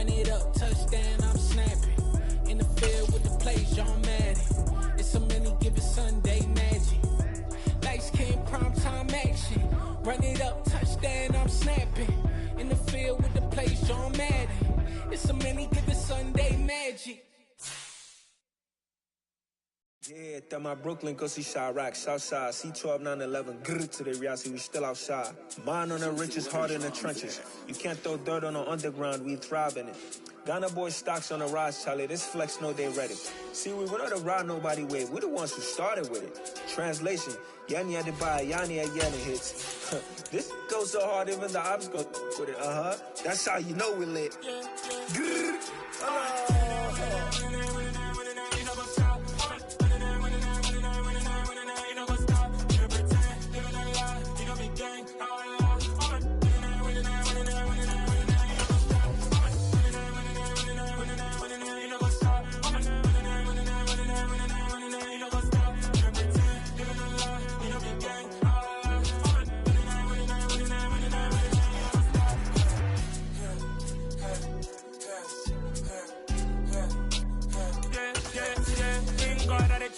Run it up, touchdown, I'm snapping. In the field with the plays, John Madden. It's so many, give it Sunday magic. Lights, cam, prime time action. Run it up, touchdown, I'm snapping. In the field with the plays, John Madden. It's so many, give it Sunday magic. Yeah, that my Brooklyn, go see Chirac, Southside, C12, 911, grrr to the Riasi, we still outside. Mine on the riches, hard in the trenches. You can't throw dirt on the underground, we thrive in it. Ghana boy stocks on the rise, Charlie, this flex know they ready. See, we were not a ride nobody way, we the ones who started with it. Translation, Yanni had to buy, Yanni at Yanni hits. This goes so hard, even the ops go with it, That's how you know we lit. Grrr.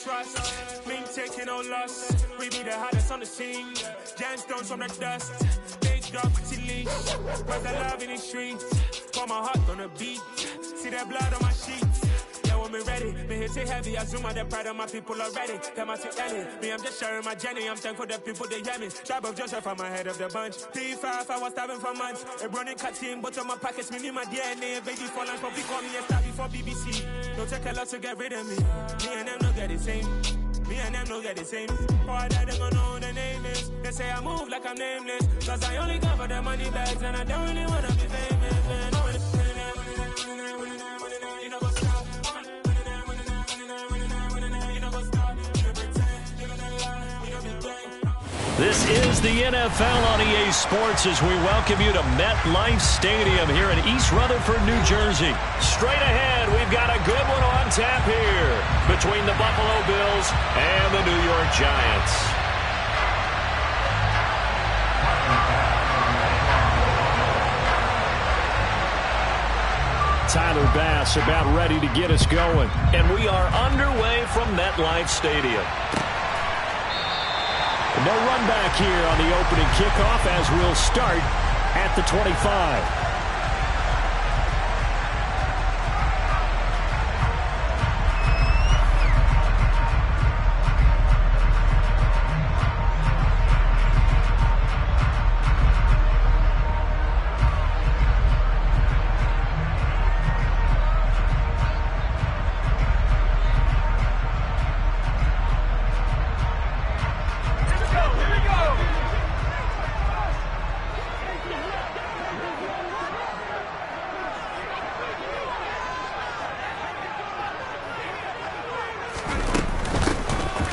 Trust, me taking no loss. We be the hottest on the scene. Gemstones from the dust. Big dog with your leash. Where's the love in the streets? Pour my heart on the beat. See that blood on my sheets. Yeah, when we ready, me hit it heavy. I zoom out the pride of my people already. Come out to Ellie. Me, I'm just sharing my journey. I'm thankful the people they hear me. Tribe of Joseph, I'm ahead of the bunch. P5, I was starving for months. A running cut team, but on my pockets, me need my DNA. Baby for lunch, but we call me a star before BBC. Don't take a lot to get rid of me. Me and them don't get the same. Me and them don't get the same. Boy, that they gonna know who the name is. They say I move like I'm nameless. Cause I only come for the money bags and I don't really wanna be famous, man. You know what's up. This is the NFL on EA Sports as we welcome you to MetLife Stadium here in East Rutherford, New Jersey. Straight ahead, we've got a good one on tap here between the Buffalo Bills and the New York Giants. Tyler Bass about ready to get us going. And we are underway from MetLife Stadium. No run back here on the opening kickoff as we'll start at the 25.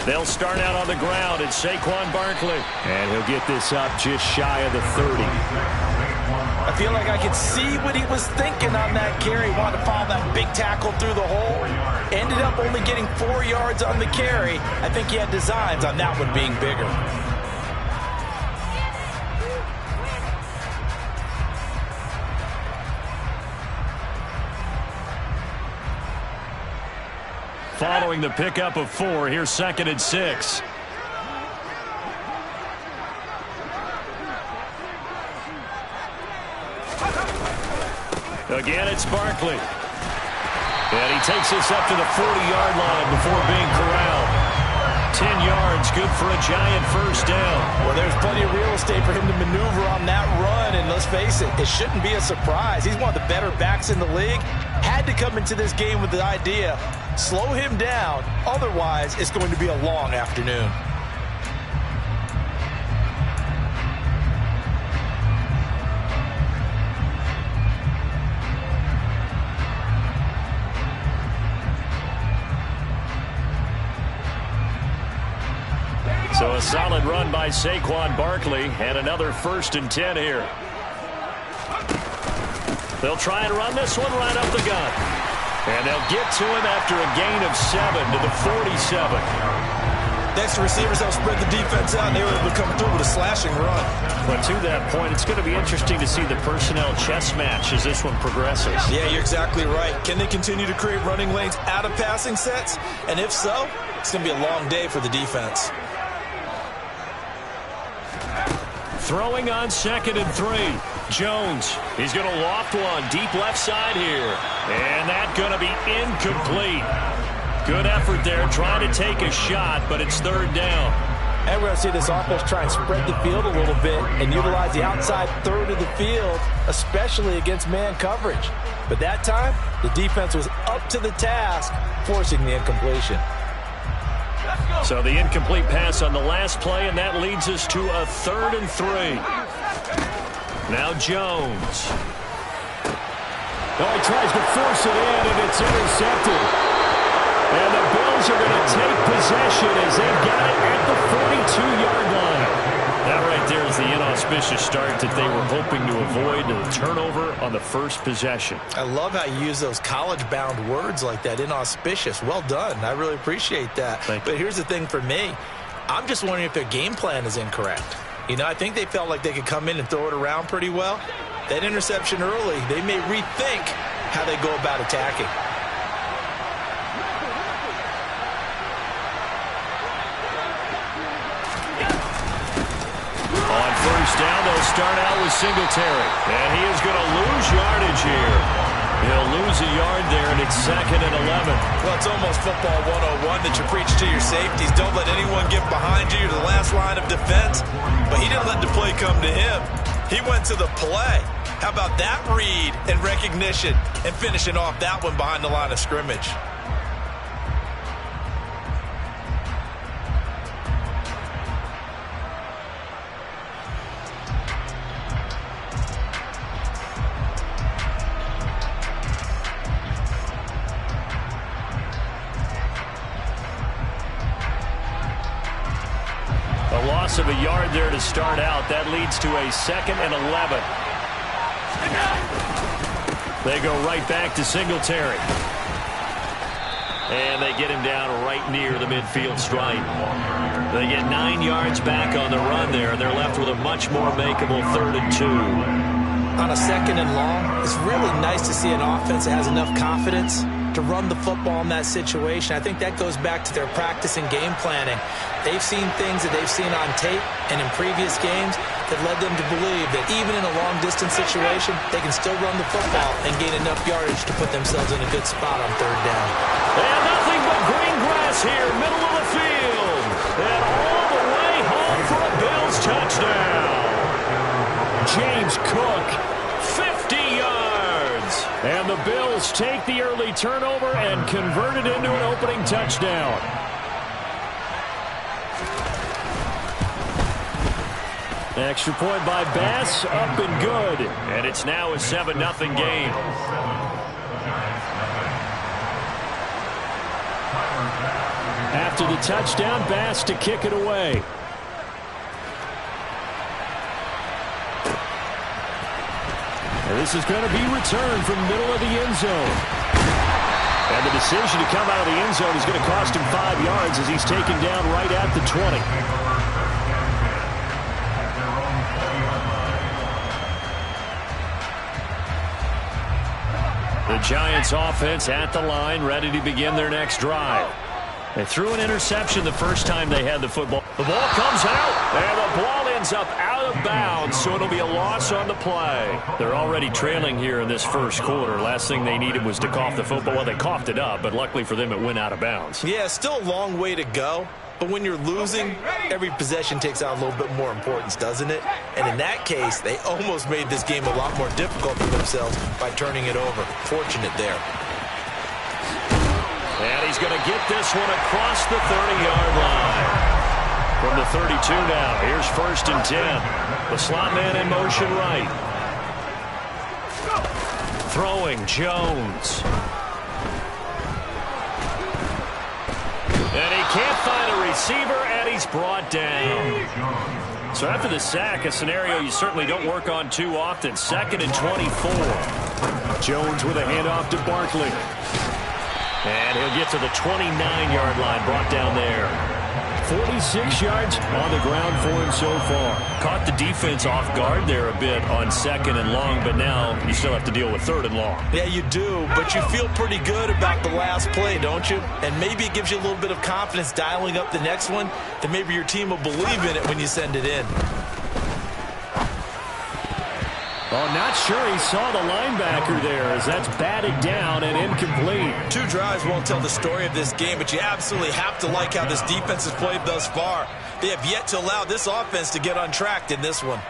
They'll start out on the ground. It's Saquon Barkley. And he'll get this up just shy of the 30. I feel like I could see what he was thinking on that carry. Wanted to follow that big tackle through the hole. Ended up only getting 4 yards on the carry. I think he had designs on that one being bigger. Following the pickup of 4, here's 2nd and 6. Again, it's Barkley. And he takes this up to the 40-yard line before being corralled. 10 yards, good for a Giant first down. Well, there's plenty of real estate for him to maneuver on that run, and let's face it, it shouldn't be a surprise. He's one of the better backs in the league. Had to come into this game with the idea, slow him down, otherwise it's going to be a long afternoon. So a solid run by Saquon Barkley and another 1st and 10 here. They'll try and run this one right up the gut. And they'll get to him after a gain of 7 to the 47. The extra receivers helped spread the defense out, and they were able to come through with a slashing run. But to that point, it's going to be interesting to see the personnel chess match as this one progresses. Yeah, you're exactly right. Can they continue to create running lanes out of passing sets? And if so, it's going to be a long day for the defense. Throwing on 2nd and 3. Jones, he's going to loft one deep left side here. And that's going to be incomplete. Good effort there, trying to take a shot, but it's 3rd down. And we're going to see this offense try and spread the field a little bit and utilize the outside third of the field, especially against man coverage. But that time, the defense was up to the task, forcing the incompletion. So the incomplete pass on the last play, and that leads us to a 3rd and 3. Now Jones. Oh, he tries to force it in, and it's intercepted. And the Bills are going to take possession as they've got it at the 42-yard line. That right there is the inauspicious start that they were hoping to avoid, the turnover on the first possession. I love how you use those college-bound words like that, inauspicious. Well done. I really appreciate that. But here's the thing for me. I'm just wondering if their game plan is incorrect. You know, I think they felt like they could come in and throw it around pretty well. That interception early, they may rethink how they go about attacking. On 1st down, they'll start out with Singletary. And he is going to lose yardage here. He'll lose a yard there, and it's 2nd and 11. Well, it's almost football 101 that you preach to your safeties. Don't let anyone get behind you to the last line of defense. But he didn't let the play come to him. He went to the play. How about that read and recognition and finishing off that one behind the line of scrimmage? Loss of a yard there to start out. That leads to a 2nd and 11. They go right back to Singletary. And they get him down right near the midfield stripe. They get 9 yards back on the run there, and they're left with a much more makeable 3rd and 2. On a 2nd and long, it's really nice to see an offense that has enough confidence to run the football in that situation. I think that goes back to their practice and game planning. They've seen things that they've seen on tape and in previous games that led them to believe that even in a long-distance situation, they can still run the football and gain enough yardage to put themselves in a good spot on 3rd down. And nothing but green grass here, middle of the field. And all the way home for a Bills touchdown. James Cook, 50 yards. And the Bills take the early turnover and convert it into an opening touchdown. Extra point by Bass, up and good. And it's now a 7-0 game. After the touchdown, Bass to kick it away. And this is going to be returned from middle of the end zone. And the decision to come out of the end zone is going to cost him 5 yards as he's taken down right at the 20. The Giants offense at the line, ready to begin their next drive. They threw an interception the first time they had the football. The ball comes out, and the ball ends up out of bounds, so it'll be a loss on the play. They're already trailing here in this first quarter. Last thing they needed was to cough the football. Well, they coughed it up, but luckily for them, it went out of bounds. Yeah, still a long way to go. But when you're losing, every possession takes on a little bit more importance, doesn't it? And in that case, they almost made this game a lot more difficult for themselves by turning it over. Fortunate there. And he's going to get this one across the 30-yard line. From the 32 now, here's 1st and 10. The slot man in motion right. Throwing, Jones. And he can't find a receiver, and he's brought down. So after the sack, a scenario you certainly don't work on too often. 2nd and 24. Jones with a handoff to Barkley. And he'll get to the 29-yard line, brought down there. 46 yards on the ground for him so far. Caught the defense off guard there a bit on 2nd and long, but now you still have to deal with 3rd and long. Yeah, you do, but you feel pretty good about the last play, don't you? And maybe it gives you a little bit of confidence dialing up the next one, that maybe your team will believe in it when you send it in. Oh, not sure he saw the linebacker there as that's batted down and incomplete. 2 drives won't tell the story of this game, but you absolutely have to like how this defense has played thus far. They have yet to allow this offense to get untracked in this one.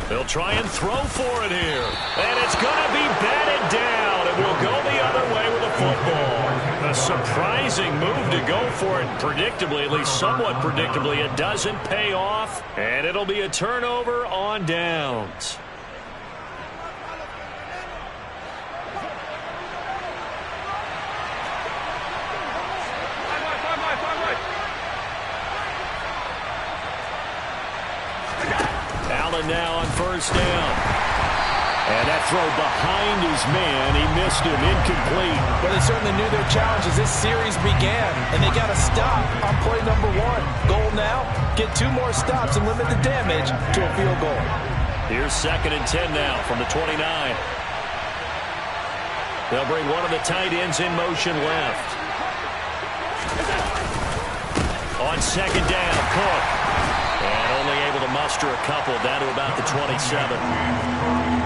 They'll try and throw for it here. And it's going to be batted down. It will go the other way with the football. A surprising move to go for it predictably, at least somewhat predictably. It doesn't pay off, and it'll be a turnover on downs. Now on 1st down. And that throw behind his man. He missed him. Incomplete. Well, they certainly knew their challenge as this series began, and they got to stop on play number 1. Goal now, get 2 more stops and limit the damage to a field goal. Here's 2nd and 10 now from the 29. They'll bring one of the tight ends in motion left. On 2nd down, Cook. And only able to muster a couple down to about the 27.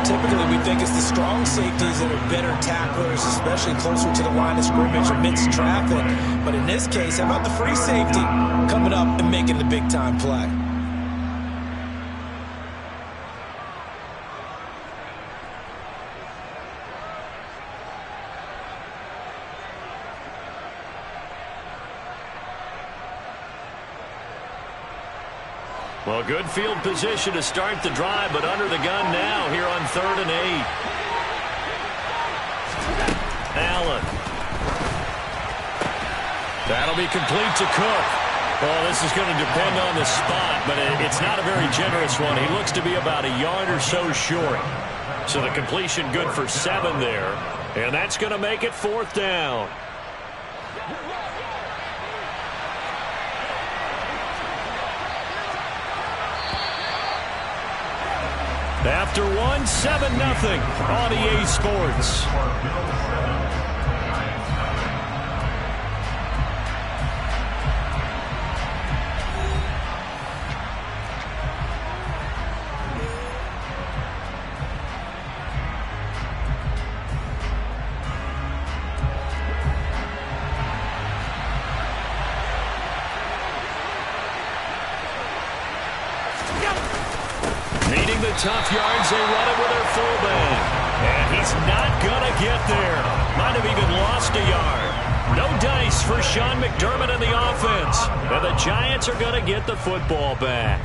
Typically, we think it's the strong safeties that are better tacklers, especially closer to the line of scrimmage amidst traffic. But in this case, how about the free safety coming up and making the big-time play? Well, good field position to start the drive, but under the gun now here on 3rd and 8. Allen. That'll be complete to Cook. Well, this is going to depend on the spot, but it's not a very generous one. He looks to be about a yard or so short. So the completion good for 7 there, and that's going to make it 4th down. After 1, 7-0 on EA Sports. Tough yards, they run it with their fullback. And he's not going to get there. Might have even lost a yard. No dice for Sean McDermott and the offense. And the Giants are going to get the football back.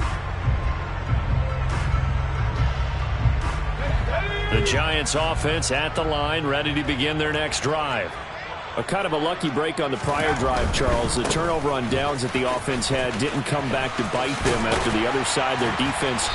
The Giants offense at the line, ready to begin their next drive. A kind of a lucky break on the prior drive, Charles. The turnover on downs that the offense had didn't come back to bite them after the other side. Their defense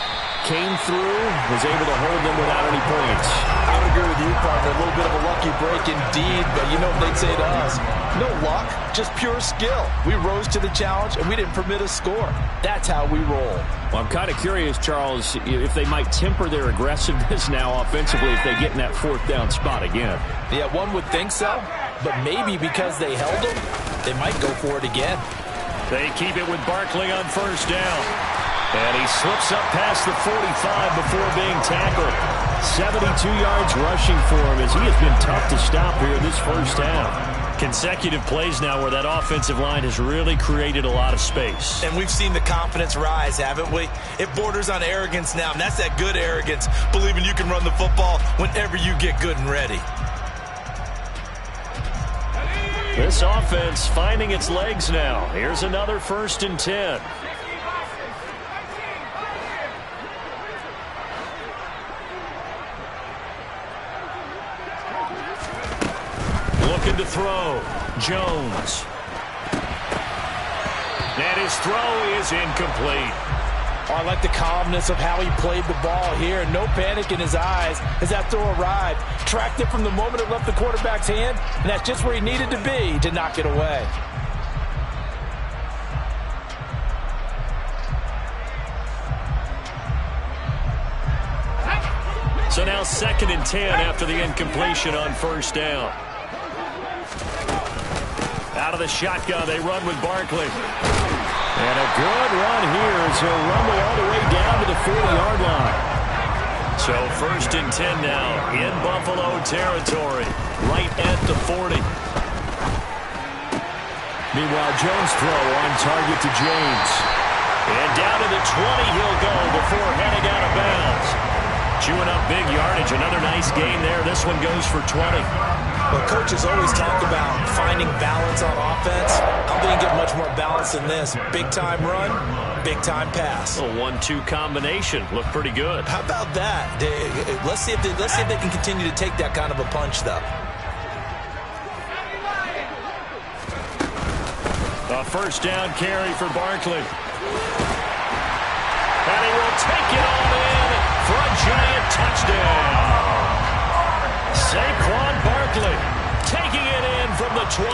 came through, was able to hold them without any points. I would agree with you, partner. A little bit of a lucky break indeed, but you know what they'd say to us. No luck, just pure skill. We rose to the challenge, and we didn't permit a score. That's how we roll. Well, I'm kind of curious, Charles, if they might temper their aggressiveness now offensively if they get in that 4th down spot again. Yeah, one would think so, but maybe because they held them, they might go for it again. They keep it with Barkley on 1st down. And he slips up past the 45 before being tackled. 72 yards rushing for him as he has been tough to stop here in this 1st half. Consecutive plays now where that offensive line has really created a lot of space. And we've seen the confidence rise, haven't we? It borders on arrogance now, and that's that good arrogance, believing you can run the football whenever you get good and ready. This offense finding its legs now. Here's another 1st and 10. to throw. Jones. And his throw is incomplete. Oh, I like the calmness of how he played the ball here. No panic in his eyes as that throw arrived. Tracked it from the moment it left the quarterback's hand, and that's just where he needed to be to knock it away. So now 2nd and 10 after the incompletion on first down. Out of the shotgun, they run with Barkley. And a good run here as he'll rumble all the way down to the 40-yard line. So 1st and 10 now in Buffalo territory, right at the 40. Meanwhile, Jones' throw on target to James. And down to the 20 he'll go before heading out of bounds. Chewing up big yardage. Another nice gain there. This one goes for 20. Well, coaches always talk about finding balance on offense. I don't think you get much more balance than this. Big-time run, big-time pass. A 1-2 combination. Looked pretty good. How about that? Let's see if they can continue to take that kind of a punch, though. A first down carry for Barkley. And he will take it all in for a giant touchdown. Saquon Barkley taking it in from the 20.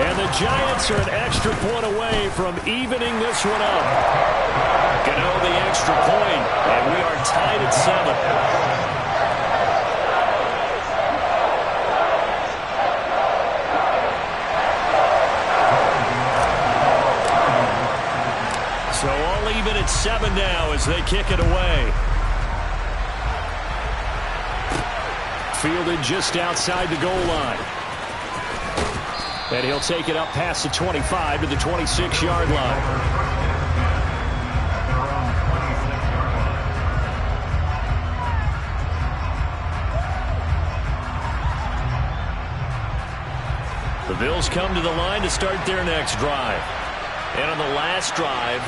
And the Giants are an extra point away from evening this one up. Gano the extra point, and we are tied at 7. So all even at 7 now as they kick it away. Fielded just outside the goal line. And he'll take it up past the 25 to the 26-yard line. The Bills come to the line to start their next drive. And on the last drive,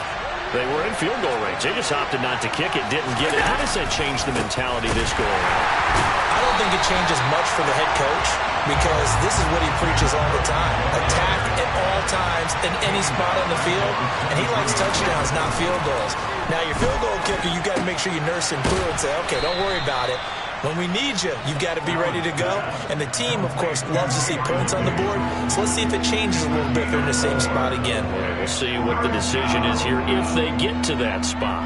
they were in field goal range. They just opted not to kick it, didn't get it. How does that change the mentality this go around? I don't think it changes much for the head coach because this is what he preaches all the time. Attack at all times in any spot on the field, and he likes touchdowns, not field goals. Now, your field goal kicker, you got to make sure you nurse him through and say, okay, don't worry about it. When we need you, you've got to be ready to go. And the team, of course, loves to see points on the board. So let's see if it changes a little bit if they're in the same spot again. Well, we'll see what the decision is here if they get to that spot.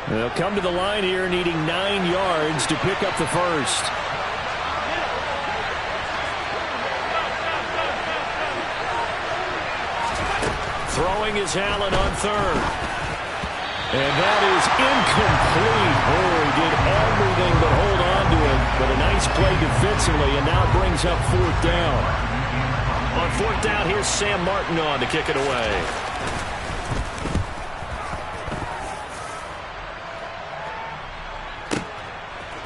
They'll come to the line here needing 9 yards to pick up the first. Throwing is Allen on 3rd. And that is incomplete. Oh, he did everything but hold on to it. But a nice play defensively, and now brings up 4th down. On 4th down, here's Sam Martin on to kick it away.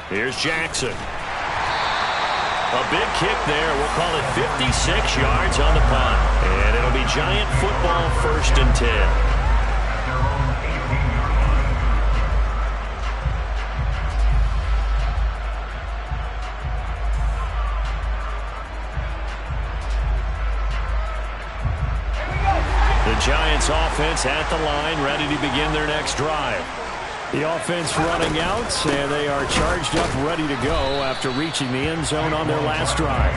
Here's Jackson. A big kick there. We'll call it 56 yards on the punt. And it'll be Giant football 1st and 10. The Giants offense at the line, ready to begin their next drive. The offense running out, and they are charged up, ready to go after reaching the end zone on their last drive.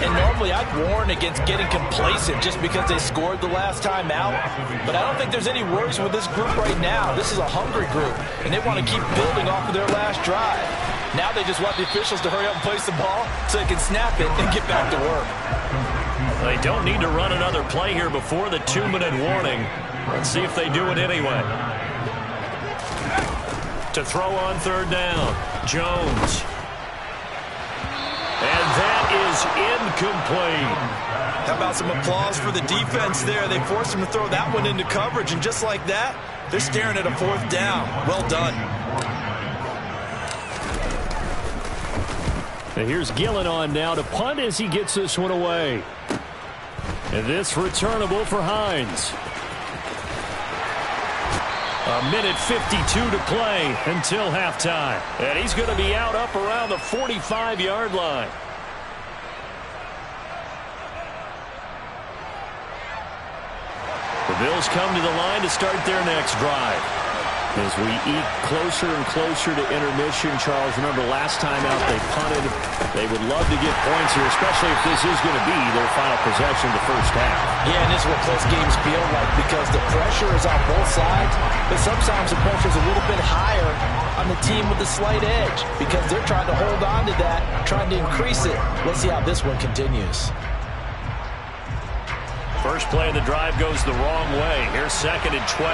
And normally I'd warn against getting complacent just because they scored the last time out. But I don't think there's any worries with this group right now. This is a hungry group, and they want to keep building off of their last drive. Now they just want the officials to hurry up and place the ball so they can snap it and get back to work. They don't need to run another play here before the 2-minute warning. Let's see if they do it anyway. To throw on 3rd down, Jones. And that is incomplete. How about some applause for the defense there? They forced him to throw that one into coverage, and just like that, they're staring at a 4th down. Well done. And here's Gillen on now to punt as he gets this one away. And this returnable for Hines. A minute 52 to play until halftime. And he's going to be out up around the 45-yard line. The Bills come to the line to start their next drive. As we eke closer and closer to intermission, Charles, remember last time out they punted. They would love to get points here, especially if this is going to be their final possession of the first half. Yeah, and this is what close games feel like because the pressure is on both sides, but sometimes the pressure is a little bit higher on the team with the slight edge because they're trying to hold on to that, trying to increase it. Let's see how this one continues. First play of the drive goes the wrong way. Here's 2nd and 12.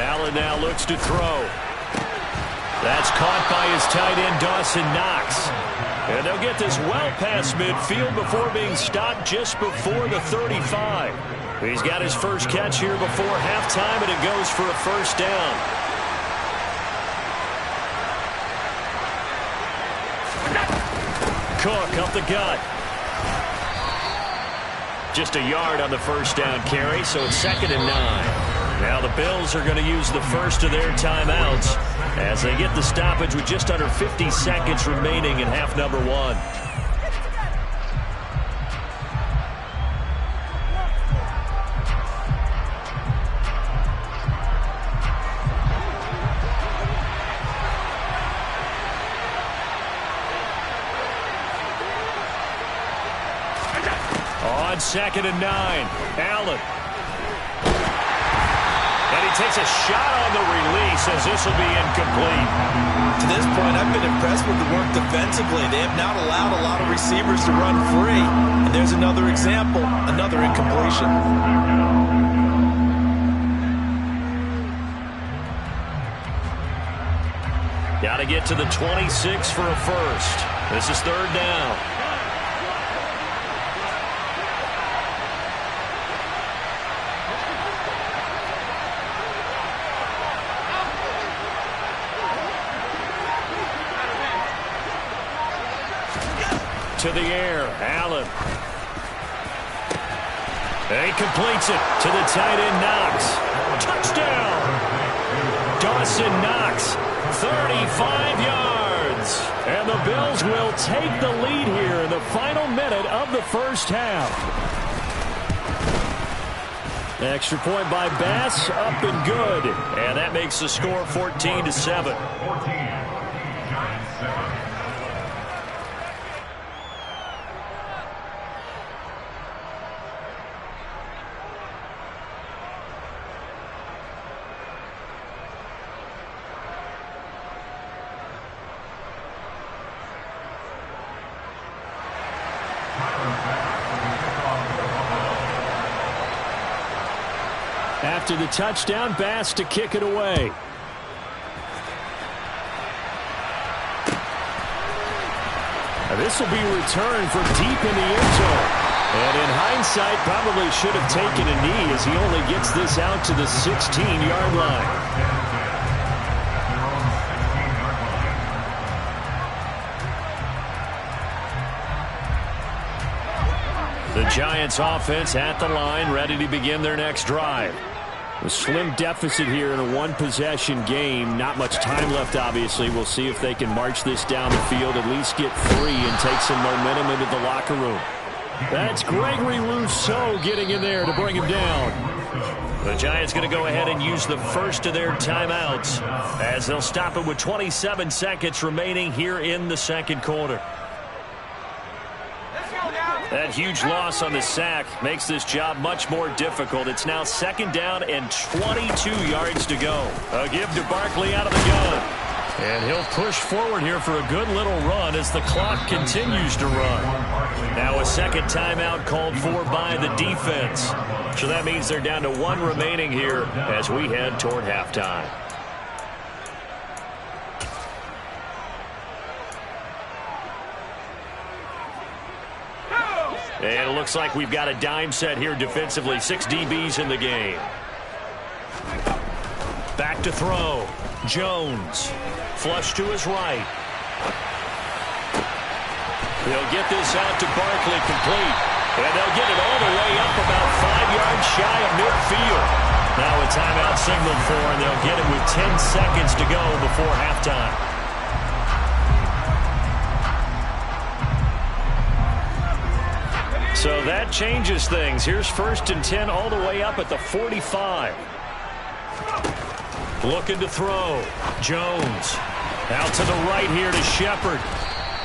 Allen now looks to throw. That's caught by his tight end, Dawson Knox. And they'll get this well past midfield before being stopped just before the 35. He's got his first catch here before halftime, and it goes for a first down. Cook up the gut. Just a yard on the first down carry, so it's 2nd and 9. Now the Bills are going to use the first of their timeouts as they get the stoppage with just under 50 seconds remaining in half number 1. On 2nd and 9, Allen. And he takes a shot on the release as this will be incomplete. To this point, I've been impressed with the work defensively. They have not allowed a lot of receivers to run free. And there's another example, another incompletion. Got to get to the 26 for a first. This is 3rd down. To the air, Allen. And he completes it to the tight end, Knox. Touchdown! Dawson Knox, 35 yards. And the Bills will take the lead here in the final minute of the first half. Extra point by Bass, up and good. And that makes the score 14-7. After the touchdown, Bass to kick it away. This will be returned from deep in the end zone. And in hindsight, probably should have taken a knee as he only gets this out to the 16-yard line. The Giants offense at the line, ready to begin their next drive. A slim deficit here in a one-possession game. Not much time left, obviously. We'll see if they can march this down the field, at least get 3 and take some momentum into the locker room. That's Gregory Rousseau getting in there to bring him down. The Giants going to go ahead and use the first of their timeouts as they'll stop it with 27 seconds remaining here in the second quarter. That huge loss on the sack makes this job much more difficult. It's now 2nd down and 22 yards to go. A give to Barkley out of the gun. And he'll push forward here for a good little run as the clock continues to run. Now a second timeout called for by the defense. So that means they're down to 1 remaining here as we head toward halftime. And it looks like we've got a dime set here defensively. 6 DBs in the game. Back to throw. Jones. Flush to his right. They'll get this out to Barkley complete. And they'll get it all the way up about 5 yards shy of midfield. Now a timeout signaled for, and they'll get it with 10 seconds to go before halftime. So that changes things. Here's 1st and 10 all the way up at the 45. Looking to throw. Jones. Out to the right here to Shepard.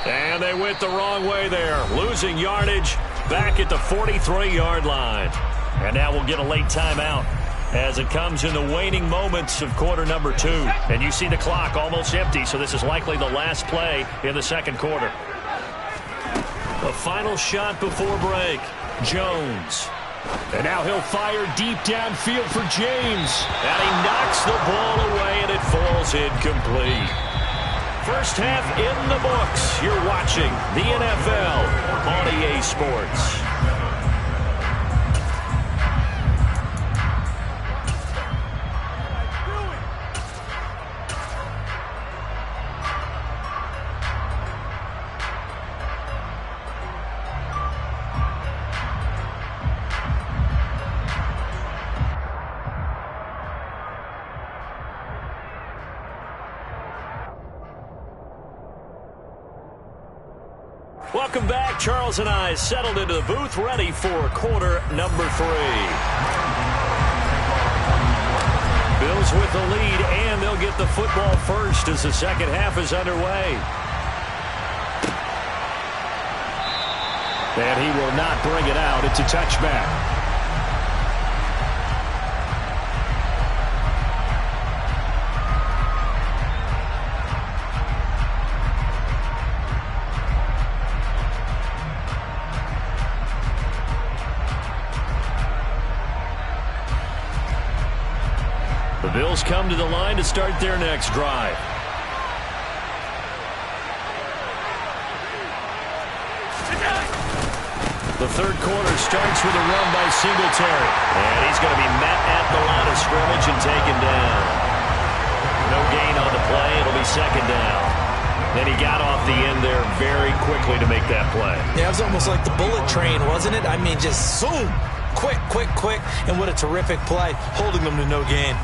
And they went the wrong way there. Losing yardage back at the 43-yard line. And now we'll get a late timeout as it comes in the waning moments of quarter number 2. And you see the clock almost empty, so this is likely the last play in the second quarter. A final shot before break. Jones. And now he'll fire deep downfield for James. And he knocks the ball away, and it falls incomplete. First half in the books. You're watching the NFL on EA Sports. Welcome back. Charles and I settled into the booth, ready for quarter number 3. Bills with the lead, and they'll get the football first as the second half is underway. And he will not bring it out. It's a touchback. The Bills come to the line to start their next drive. The third quarter starts with a run by Singletary. And he's going to be met at the line of scrimmage and taken down. No gain on the play. It'll be second down. Then he got off the end there very quickly to make that play. Yeah, it was almost like the bullet train, wasn't it? I mean, just zoom. Quick, quick, quick. And what a terrific play, holding them to no gain.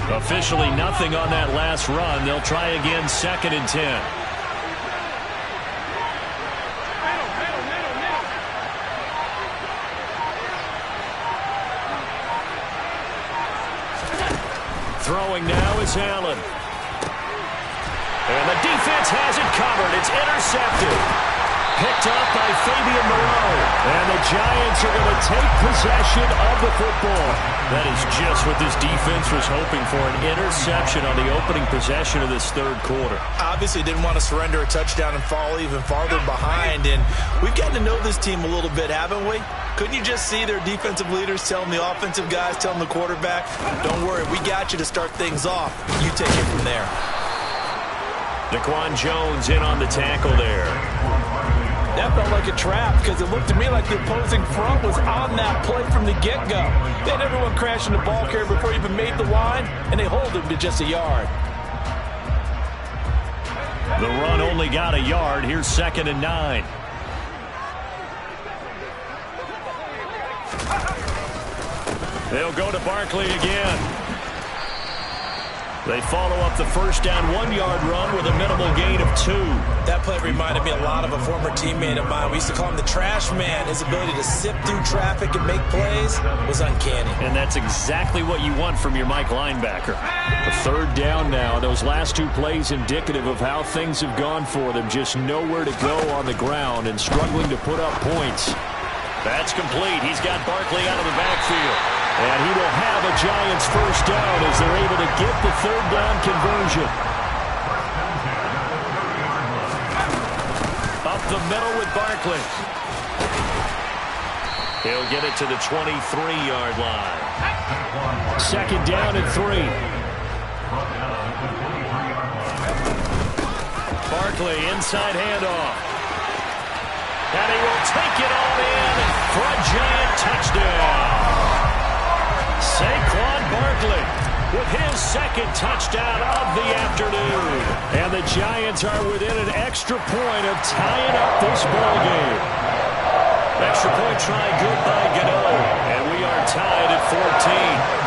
Officially nothing on that last run. They'll try again, 2nd and 10. Throwing now is Allen. And the defense has it covered. It's intercepted. Picked up by Fabian Moreau. And the Giants are going to take possession of the football. That is just what this defense was hoping for, an interception on the opening possession of this third quarter. Obviously didn't want to surrender a touchdown and fall even farther behind. And we've gotten to know this team a little bit, haven't we? Couldn't you just see their defensive leaders telling the offensive guys, telling the quarterback, don't worry, we got you to start things off. You take it from there. Daquan Jones in on the tackle there. That felt like a trap because it looked to me like the opposing front was on that play from the get-go. They had everyone crashing the ball carrier before he even made the line, and they hold him to just a yard. The run only got a yard. Here's 2nd and 9. They'll go to Barkley again. They follow up the first down 1-yard run with a minimal gain of 2. That play reminded me a lot of a former teammate of mine. We used to call him the trash man. His ability to sift through traffic and make plays was uncanny. And that's exactly what you want from your Mike linebacker. The third down now. Those last 2 plays indicative of how things have gone for them. Just nowhere to go on the ground and struggling to put up points. That's complete. He's got Barkley out of the backfield. And he will have a Giants first down as they're able to get the third down conversion. Up the middle with Barkley. He'll get it to the 23-yard line. 2nd down and 3. Barkley inside handoff. And he will take it all in for a Giant touchdown. Saquon Barkley with his second touchdown of the afternoon. And the Giants are within an extra point of tying up this ballgame. Extra point try good by Gano. And we are tied at 14.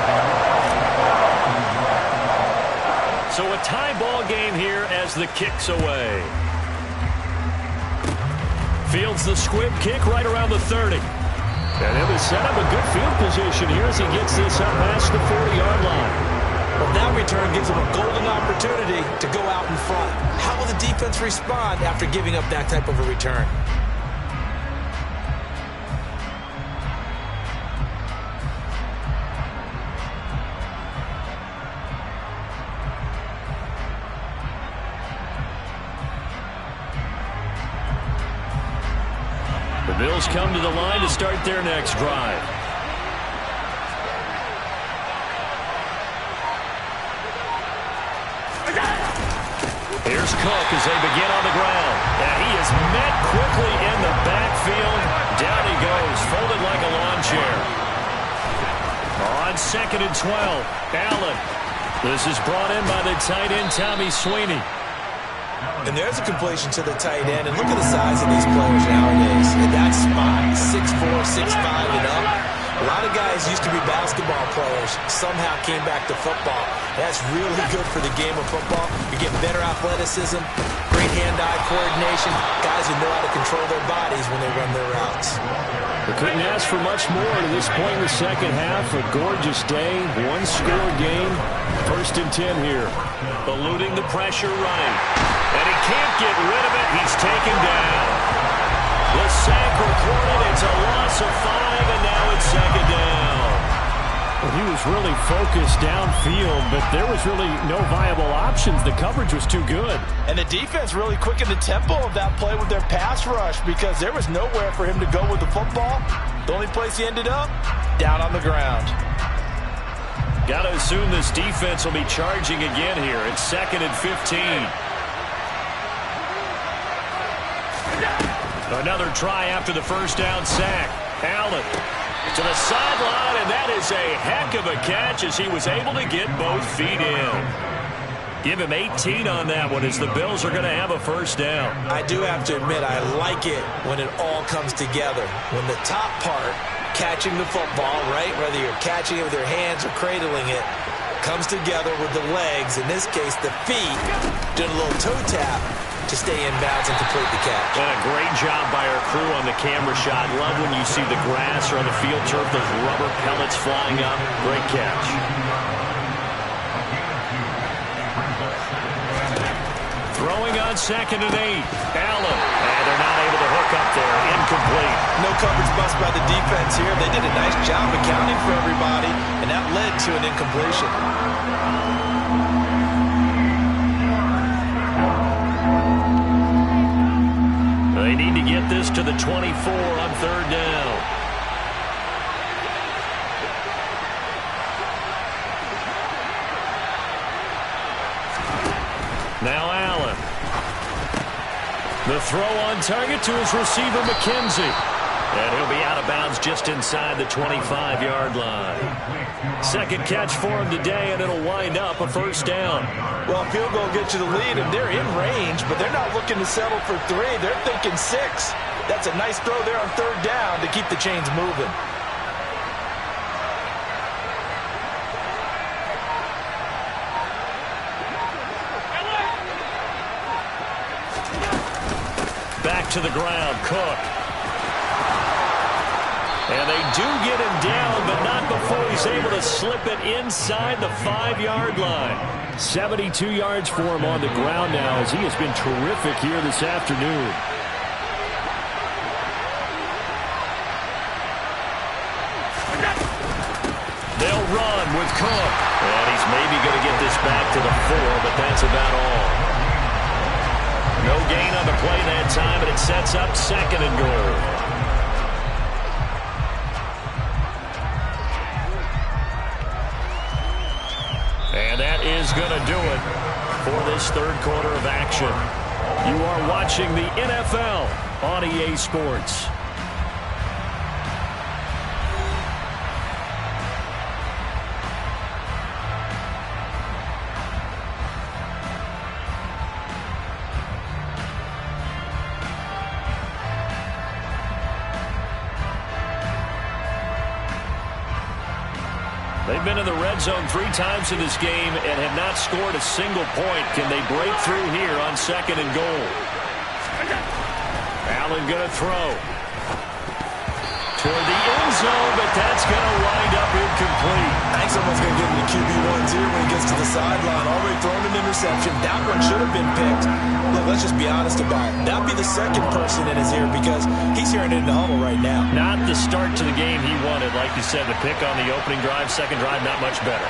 So a tie ball game here as the kick's away. Fields the squib kick right around the 30. And it was set up a good field position here as he gets this up past the 40-yard line. Well, that return gives him a golden opportunity to go out in front. How will the defense respond after giving up that type of a return? The Bills come to the line to start their next drive. Here's Cook as they begin on the ground. And he is met quickly in the backfield. Down he goes, folded like a lawn chair. On 2nd and 12, Allen. This is brought in by the tight end, Tommy Sweeney. And there's a completion to the tight end. And look at the size of these players nowadays. In that spot, 6'4", 6'5", and up. A lot of guys used to be basketball players, somehow came back to football. That's really good for the game of football. You get better athleticism, great hand-eye coordination, guys who know how to control their bodies when they run their routes. We couldn't ask for much more to this point in the second half. A gorgeous day, one-score game. 1st and 10 here. Eluding the pressure right. And he can't get rid of it. He's taken down. The sack recorded. It's a loss of 5, and now it's 2nd down. Well, he was really focused downfield, but there was really no viable options. The coverage was too good. And the defense really quickened the tempo of that play with their pass rush because there was nowhere for him to go with the football. The only place he ended up, down on the ground. Got to assume this defense will be charging again here. It's 2nd and 15. Another try after the first down sack. Allen to the sideline, and that is a heck of a catch as he was able to get both feet in. Give him 18 on that one as the Bills are going to have a first down. I do have to admit, I like it when it all comes together. When the top part, catching the football, right, whether you're catching it with your hands or cradling it, comes together with the legs, in this case the feet, doing a little toe tap to stay in bounds and complete the catch. And a great job by our crew on the camera shot. Love when you see the grass or on the field turf, those rubber pellets flying up. Great catch. Throwing on 2nd and 8. Allen. And they're not able to hook up there. Incomplete. No coverage bust by the defense here. They did a nice job accounting for everybody, and that led to an incompletion. They need to get this to the 24 on 3rd down. Now Allen. The throw on target to his receiver, McKenzie. And he'll be out of bounds just inside the 25-yard line. Second catch for him today, and it'll wind up a first down. Well, field goal gets you the lead, and they're in range, but they're not looking to settle for 3. They're thinking 6. That's a nice throw there on 3rd down to keep the chains moving. Back to the ground, Cook. And they do get him down, but not before he's able to slip it inside the 5-yard line. 72 yards for him on the ground now as he has been terrific here this afternoon. They'll run with Cook. And he's maybe going to get this back to the 4, but that's about all. No gain on the play that time, and it sets up 2nd and goal. And that is going to do it for this 3rd quarter of action. You are watching the NFL on EA Sports. They've been in the red zone 3 times in this game and have not scored a single point. Can they break through here on 2nd and goal? Allen going to throw toward the end zone, but that's going to wind up incomplete. I think someone's going to give him the QB1s here when he gets to the sideline. Already thrown an interception. That one should have been picked. Look, let's just be honest about it. That would be the second person in his ear because he's hearing it in the huddle right now. Not the start to the game he wanted. Like you said, the pick on the opening drive, second drive, not much better.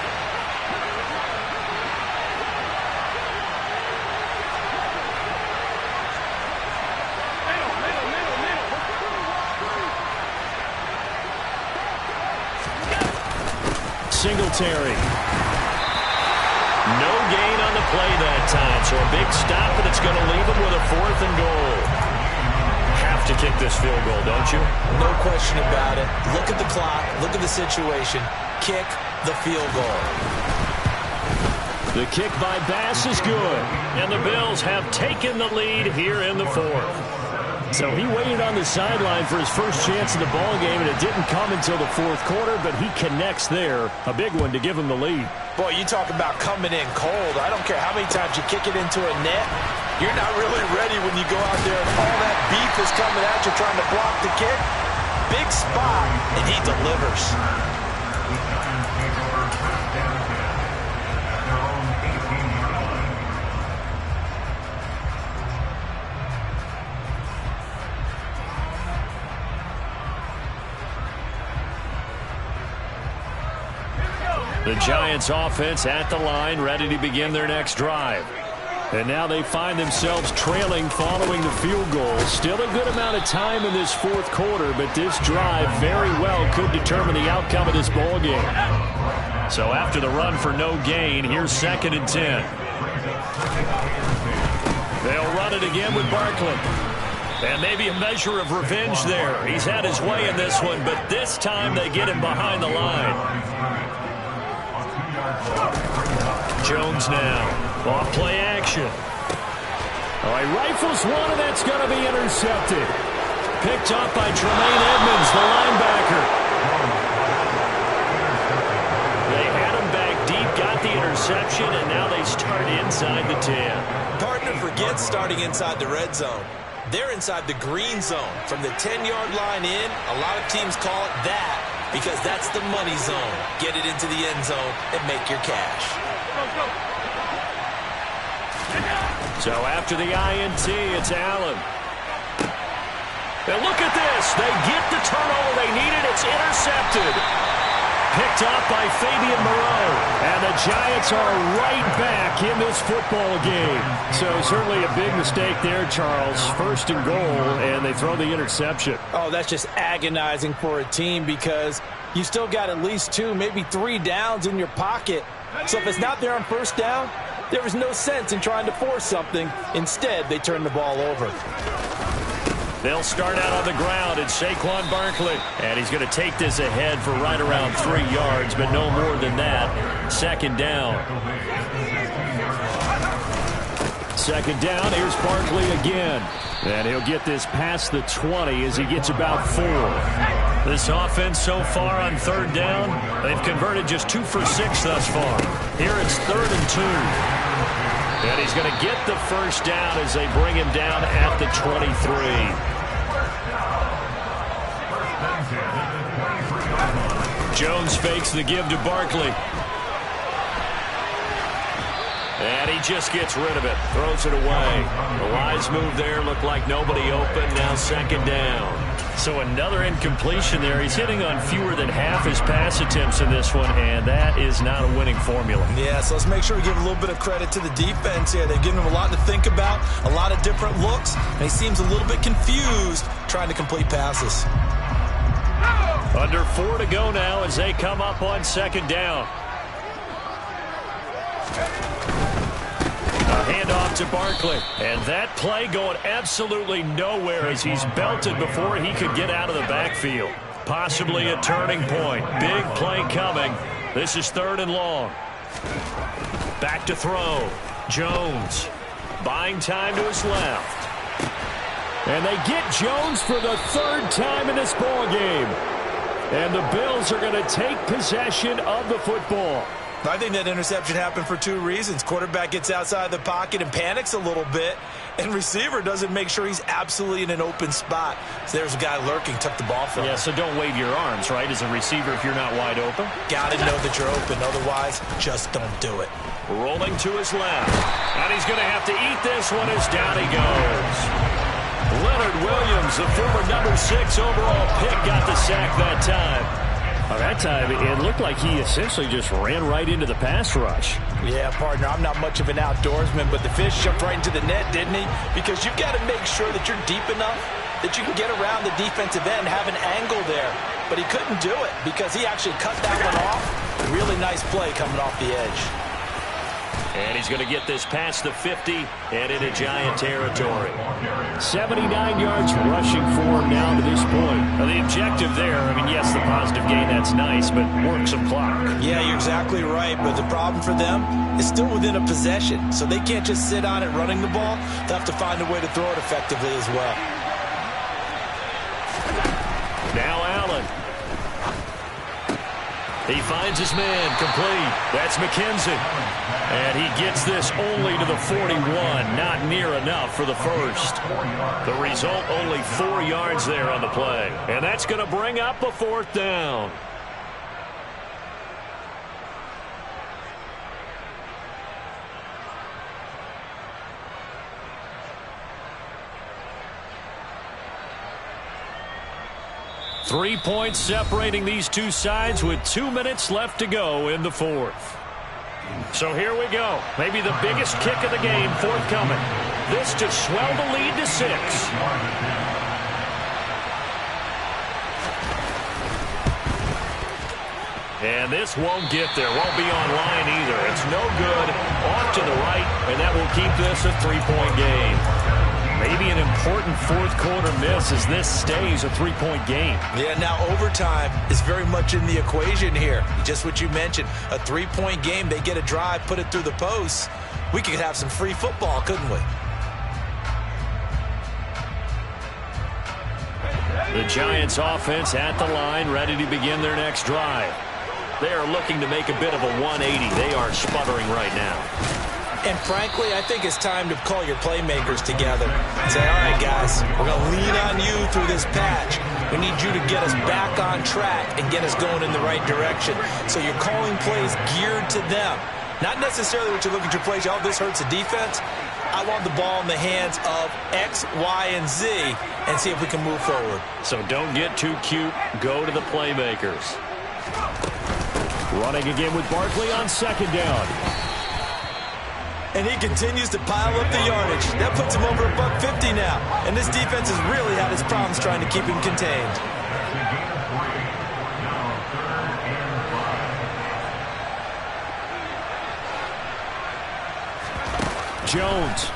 Singletary. No gain on the play that time, so a big stop, and it's going to leave him with a 4th and goal. Have to kick this field goal, don't you? No question about it. Look at the clock. Look at the situation. Kick the field goal. The kick by Bass is good, and the Bills have taken the lead here in the 4th. So he waited on the sideline for his first chance in the ball game, and it didn't come until the 4th quarter, but he connects there. A big one to give him the lead. Boy, you talk about coming in cold. I don't care how many times you kick it into a net. You're not really ready when you go out there and all that beef is coming at you trying to block the kick. Big spot, and he delivers. The Giants offense at the line, ready to begin their next drive. And now they find themselves trailing following the field goal. Still a good amount of time in this 4th quarter, but this drive very well could determine the outcome of this ball game. So after the run for no gain, here's 2nd and 10. They'll run it again with Barkley. And maybe a measure of revenge there. He's had his way in this one, but this time they get him behind the line. Jones now, off play action. All right, rifles one, and that's going to be intercepted. Picked up by Tremaine Edmonds, the linebacker. They had him back deep, got the interception, and now they start inside the 10. Partner forgets starting inside the red zone. They're inside the green zone. From the 10-yard line in, a lot of teams call it that because that's the money zone. Get it into the end zone and make your cash. So after the INT, it's Allen. And look at this. They get the turnover they needed. It's intercepted. Picked up by Fabian Moreau. And the Giants are right back in this football game. So certainly a big mistake there, Charles. 1st and goal, and they throw the interception. Oh, that's just agonizing for a team because you still got at least 2, maybe 3 downs in your pocket. So if it's not there on 1st down, there was no sense in trying to force something. Instead, they turn the ball over. They'll start out on the ground. It's Saquon Barkley. And he's going to take this ahead for right around 3 yards, but no more than that. 2nd down. 2nd down. Here's Barkley again. And he'll get this past the 20 as he gets about 4. This offense so far on 3rd down, they've converted just 2 for 6 thus far. Here it's 3rd and 2. And he's going to get the 1st down as they bring him down at the 23. Jones fakes the give to Barkley. And he just gets rid of it. Throws it away. The wise move there. Looked like nobody open. Now 2nd down. So another incompletion there. He's hitting on fewer than half his pass attempts in this one, and that is not a winning formula. Yeah, so let's make sure we give a little bit of credit to the defense here. They've given him a lot to think about, a lot of different looks, and he seems a little bit confused trying to complete passes. Under 4 to go now as they come up on 2nd down. A handoff to Barkley. And that play going absolutely nowhere as he's belted before he could get out of the backfield. Possibly a turning point. Big play coming. This is 3rd and long. Back to throw. Jones buying time to his left. And they get Jones for the 3rd time in this ball game. And the Bills are going to take possession of the football. I think that interception happened for two reasons. Quarterback gets outside the pocket and panics a little bit, and receiver doesn't make sure he's absolutely in an open spot. So there's a guy lurking, took the ball from him. Yeah, so don't wave your arms, right, as a receiver if you're not wide open. Got to know that you're open. Otherwise, just don't do it. Rolling to his left. And he's going to have to eat this one as down he goes. Leonard Williams, the former number 6 overall pick, got the sack that time. That time, it looked like he essentially just ran right into the pass rush. Yeah, partner, I'm not much of an outdoorsman, but the fish jumped right into the net, didn't he? Because you've got to make sure that you're deep enough that you can get around the defensive end, have an angle there. But he couldn't do it because he actually cut that one off. Really nice play coming off the edge. And he's going to get this past the 50 and into Giant territory. 79 yards rushing for him now to this point. Now, the objective there, I mean, yes, the positive gain, that's nice, but work some clock. Yeah, you're exactly right, but the problem for them is still within a possession, so they can't just sit on it running the ball. They'll have to find a way to throw it effectively as well. Now Allen. He finds his man complete. That's McKenzie. And he gets this only to the 41. Not near enough for the first. The result, only 4 yards there on the play. And that's going to bring up a 4th down. Three points separating these two sides with 2 minutes left to go in the 4th. So here we go. Maybe the biggest kick of the game forthcoming. This to swell the lead to 6. And this won't get there. Won't be online either. It's no good. Off to the right, and that will keep this a 3-point game. Maybe an important 4th quarter miss as this stays a 3-point game. Yeah, now overtime is very much in the equation here. Just what you mentioned, a 3-point game. They get a drive, put it through the post. We could have some free football, couldn't we? The Giants offense at the line, ready to begin their next drive. They are looking to make a bit of a 180. They are sputtering right now. And frankly, I think it's time to call your playmakers together and say, all right, guys, we're going to lean on you through this patch. We need you to get us back on track and get us going in the right direction. So you're calling plays geared to them. Not necessarily what you look at your plays, oh, this hurts the defense. I want the ball in the hands of X, Y, and Z and see if we can move forward. So don't get too cute. Go to the playmakers. Running again with Barkley on 2nd down. And he continues to pile up the yardage. That puts him over $150 now. And this defense has really had its problems trying to keep him contained. Jones.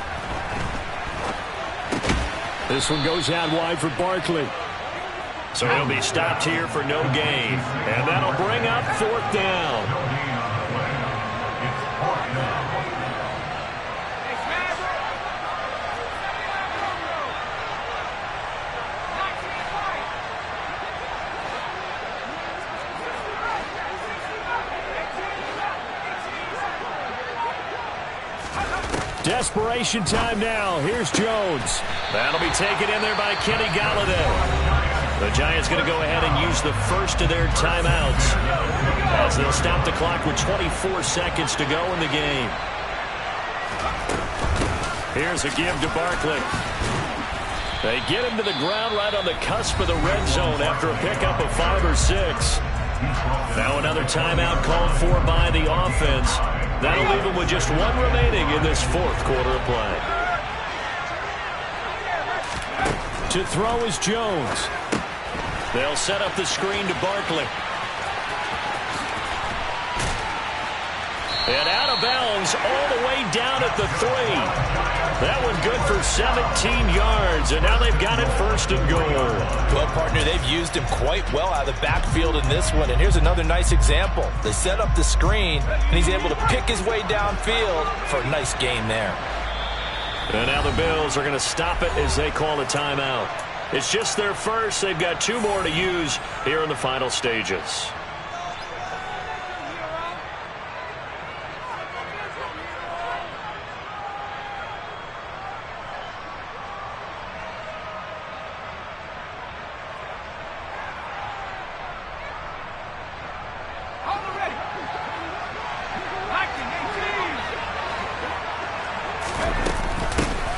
This one goes out wide for Barkley. So he'll be stopped here for no gain. And that'll bring up 4th down. Desperation time now. Here's Jones. That'll be taken in there by Kenny Golladay. The Giants going to go ahead and use the first of their timeouts as they'll stop the clock with 24 seconds to go in the game. Here's a give to Barkley. They get him to the ground right on the cusp of the red zone after a pickup of 5 or 6. Now another timeout called for by the offense. That'll leave him with just 1 remaining in this 4th quarter of play. To throw is Jones. They'll set up the screen to Barkley. And out of bounds all the way down at the 3. That one good for 17 yards, and now they've got it 1st and goal. Well, partner, they've used him quite well out of the backfield in this one, and here's another nice example. They set up the screen, and he's able to pick his way downfield for a nice gain there. And now the Bills are going to stop it as they call a timeout. It's just their first. They've got 2 more to use here in the final stages.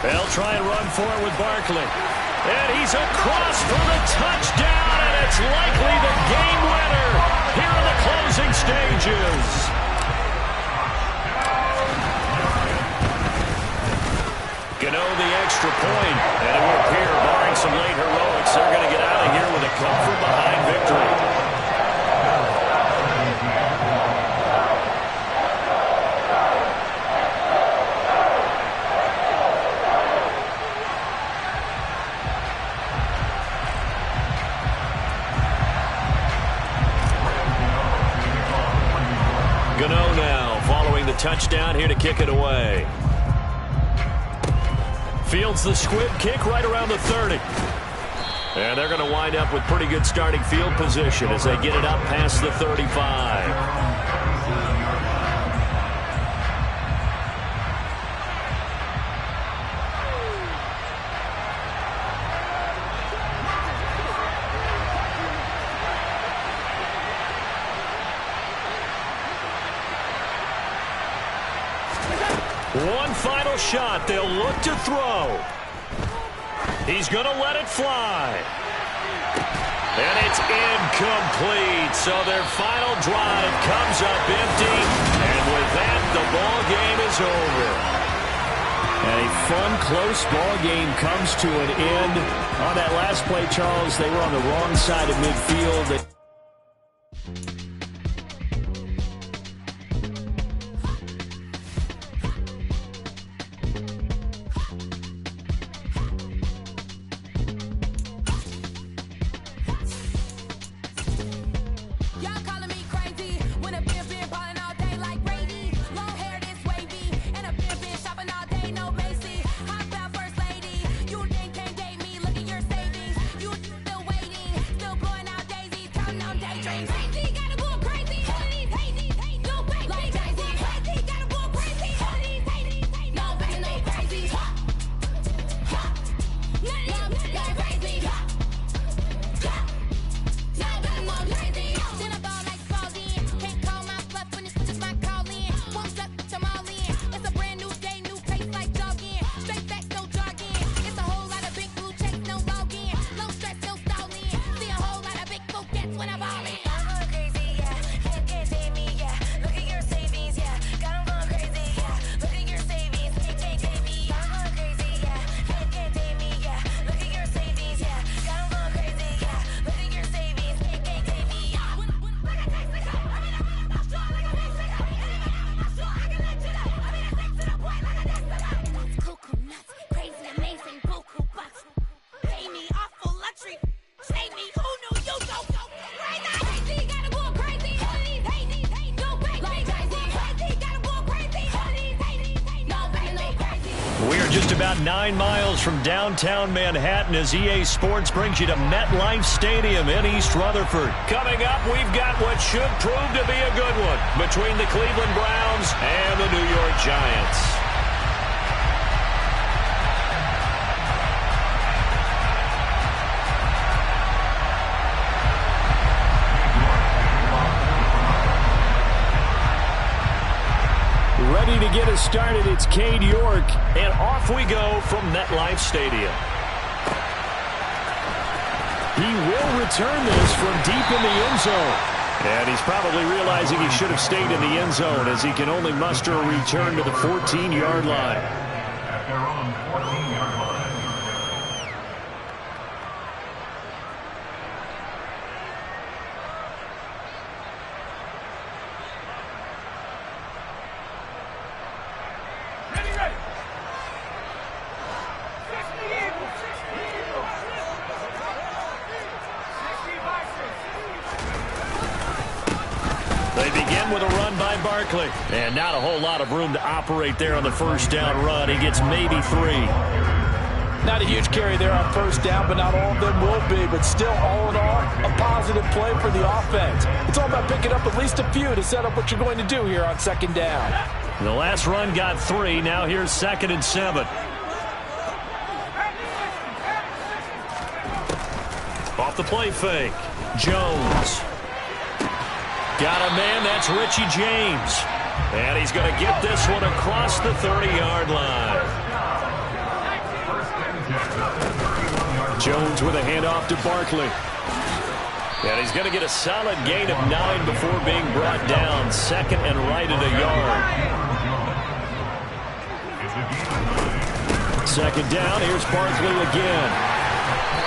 They'll try and run for it with Barkley. And he's across for the touchdown, and it's likely the game winner here in the closing stages. Gano the extra point, and it will appear, barring some late heroics, they're going to get out of here with a come-from-behind victory. Gano now following the touchdown here to kick it away. Fields the squib kick right around the 30. And they're going to wind up with pretty good starting field position as they get it up past the 35. One final shot. They'll look to throw. He's going to let it fly. And it's incomplete. So their final drive comes up empty. And with that, the ball game is over. And a fun, close ball game comes to an end. On that last play, Charles, they were on the wrong side of midfield. Just about 9 miles from downtown Manhattan as EA Sports brings you to MetLife Stadium in East Rutherford. Coming up, we've got what should prove to be a good one between the Cleveland Browns and the New York Giants. Ready to get us started, it's Cade York. And off we go from MetLife Stadium. He will return this from deep in the end zone. And he's probably realizing he should have stayed in the end zone as he can only muster a return to the 14-yard line. At their own 14-yard line. They begin with a run by Barkley. And not a whole lot of room to operate there on the first down run. He gets maybe 3. Not a huge carry there on first down, but not all of them will be. But still, all in all, a positive play for the offense. It's all about picking up at least a few to set up what you're going to do here on second down. The last run got 3. Now here's 2nd and 7. Off the play fake. Jones. Got a man. That's Richie James. And he's going to get this one across the 30-yard line. Jones with a handoff to Barkley. And he's going to get a solid gain of 9 before being brought down. 2nd and right at a yard. 2nd down. Here's Barkley again.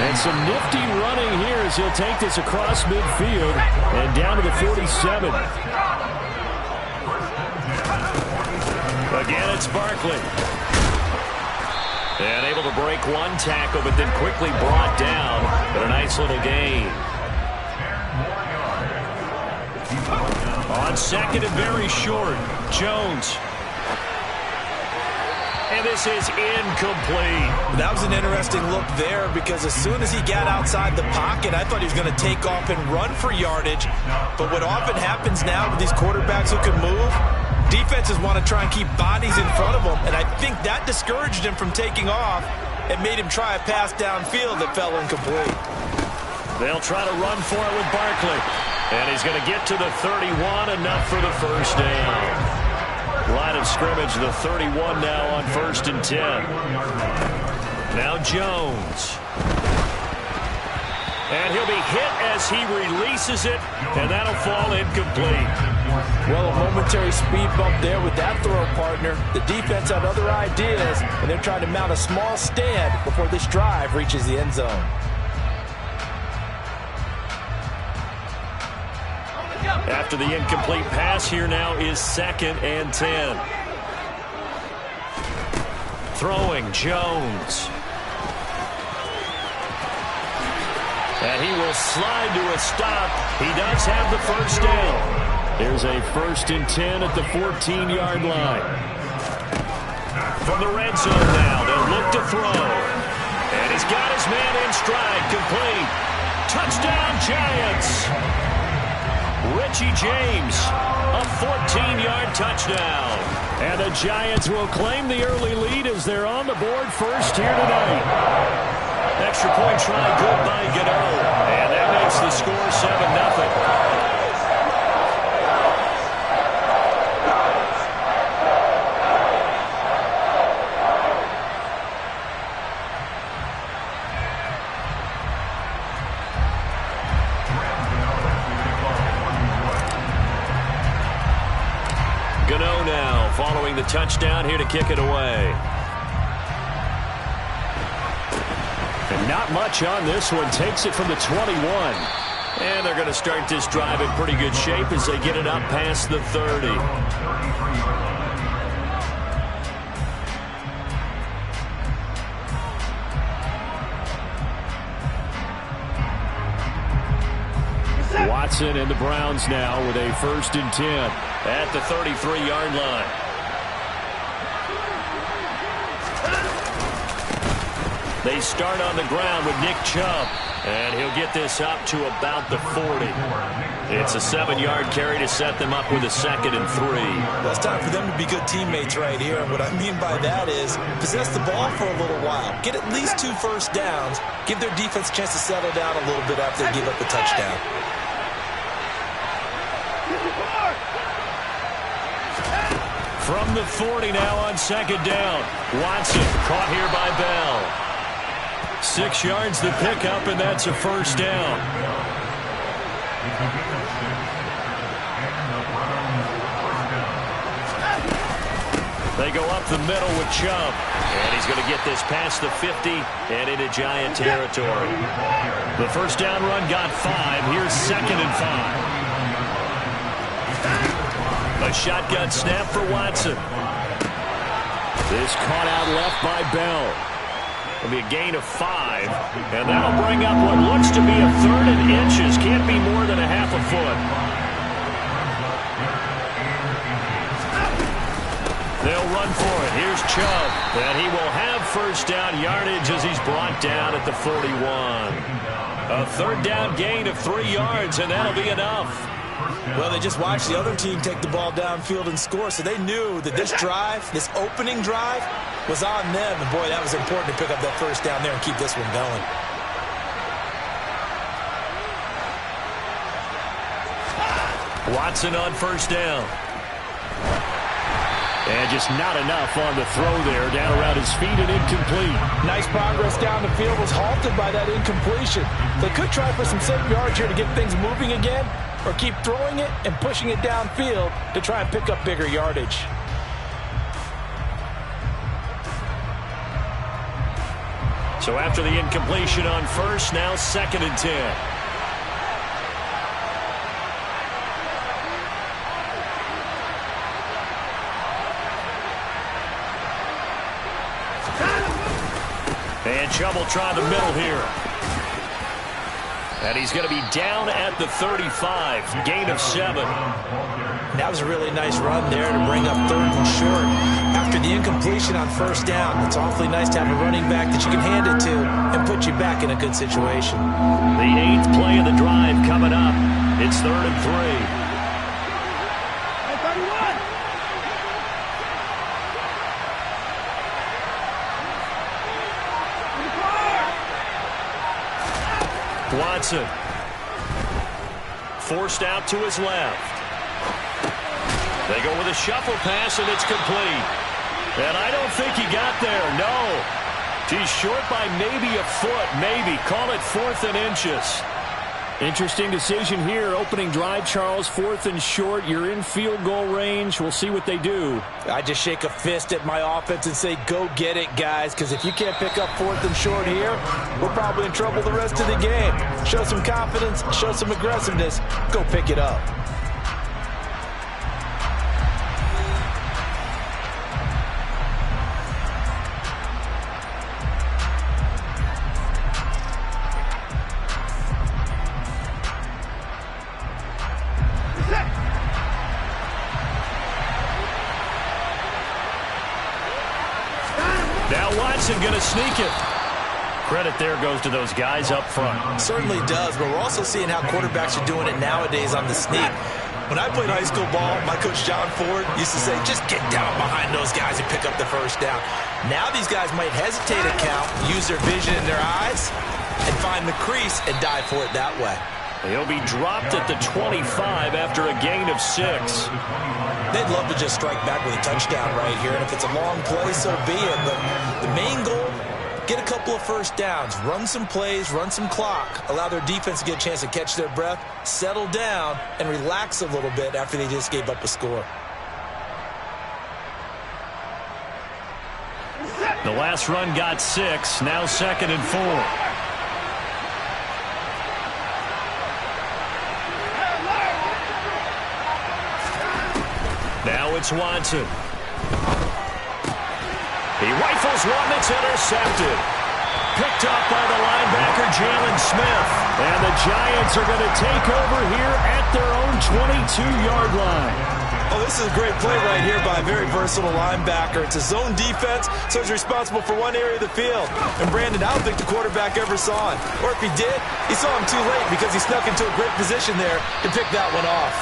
And some nifty running here as he'll take this across midfield and down to the 47. Again, it's Barkley. And able to break one tackle, but then quickly brought down. But a nice little gain. On 2nd and very short, Jones. And this is incomplete. That was an interesting look there because as soon as he got outside the pocket, I thought he was going to take off and run for yardage. But what often happens now with these quarterbacks who can move, defenses want to try and keep bodies in front of them, and I think that discouraged him from taking off and made him try a pass downfield that fell incomplete. They'll try to run for it with Barkley. And he's going to get to the 31, enough for the first down. Line of scrimmage, the 31 now on 1st and 10. Now Jones. And he'll be hit as he releases it, and that'll fall incomplete. Well, a momentary speed bump there with that throw, partner. The defense had other ideas, and they're trying to mount a small stand before this drive reaches the end zone. After the incomplete pass, here now is 2nd and 10. Throwing, Jones. And he will slide to a stop. He does have the first down. There's a 1st and 10 at the 14-yard line. From the red zone now, they'll look to throw. And he's got his man in stride, complete. Touchdown, Giants. Richie James, a 14-yard touchdown. And the Giants will claim the early lead as they're on the board first here tonight. Extra point try good by Gano. And that makes the score 7-0. Gano now following the touchdown here to kick it away. And not much on this one. Takes it from the 21. And they're going to start this drive in pretty good shape as they get it up past the 30. Watson and the Browns now with a 1st and 10 at the 33-yard line. They start on the ground with Nick Chubb, and he'll get this up to about the 40. It's a 7-yard carry to set them up with a 2nd and 3. Well, it's time for them to be good teammates right here, and what I mean by that is possess the ball for a little while, get at least 2 first downs, give their defense a chance to settle down a little bit after they give up a touchdown. From the 40 now on 2nd down. Watson caught here by Bell. 6 yards the pickup, and that's a first down. They go up the middle with Chubb. And he's going to get this past the 50 and into Giant territory. The first down run got 5. Here's 2nd and 5. A shotgun snap for Watson. This caught out left by Bell. It'll be a gain of 5. And that'll bring up what looks to be a 3rd and inches. Can't be more than a half a foot. They'll run for it. Here's Chubb. And he will have first down yardage as he's brought down at the 41. A third down gain of 3 yards, and that'll be enough. Well, they just watched the other team take the ball downfield and score, so they knew that this drive, this opening drive, was on them. And, boy, that was important to pick up that first down there and keep this one going. Watson on first down. And just not enough on the throw there. Down around his feet and incomplete. Nice progress down the field, was halted by that incompletion. They could try for some safe yards here to get things moving again, or keep throwing it and pushing it downfield to try and pick up bigger yardage. So after the incompletion on first, now 2nd and 10. And Chubb will try the middle here. And he's going to be down at the 35. Gain of 7. That was a really nice run there to bring up 3rd and short. After the incompletion on first down, it's awfully nice to have a running back that you can hand it to and put you back in a good situation. The 8th play of the drive coming up. It's 3rd and 3. Watson forced out to his left. They go with a shuffle pass, and it's complete. And I don't think he got there. No. He's short by maybe a foot, maybe. Call it 4th and inches. Interesting decision here. Opening drive, Charles. 4th and short. You're in field goal range. We'll see what they do. I just shake a fist at my offense and say, go get it, guys, because if you can't pick up 4th and short here, we're probably in trouble the rest of the game. Show some confidence, show some aggressiveness, go pick it up. Going to sneak it. Credit there goes to those guys up front. Certainly does, but we're also seeing how quarterbacks are doing it nowadays on the sneak. When I played high school ball, my coach John Ford used to say, just get down behind those guys and pick up the first down. Now these guys might hesitate a count, use their vision in their eyes, and find the crease and dive for it that way. He'll be dropped at the 25 after a gain of 6. They'd love to just strike back with a touchdown right here, and if it's a long play, so be it. But the main goal, get a couple of first downs, run some plays, run some clock, allow their defense to get a chance to catch their breath, settle down, and relax a little bit after they just gave up a score. The last run got 6, now 2nd and 4. Now it's Watson. He rifles one that's intercepted. Picked up by the linebacker, Jalen Smith. And the Giants are going to take over here at their own 22-yard line. Oh, this is a great play right here by a very versatile linebacker. It's a zone defense, so he's responsible for one area of the field. And Brandon, I don't think the quarterback ever saw him. Or if he did, he saw him too late because he snuck into a great position there to pick that one off.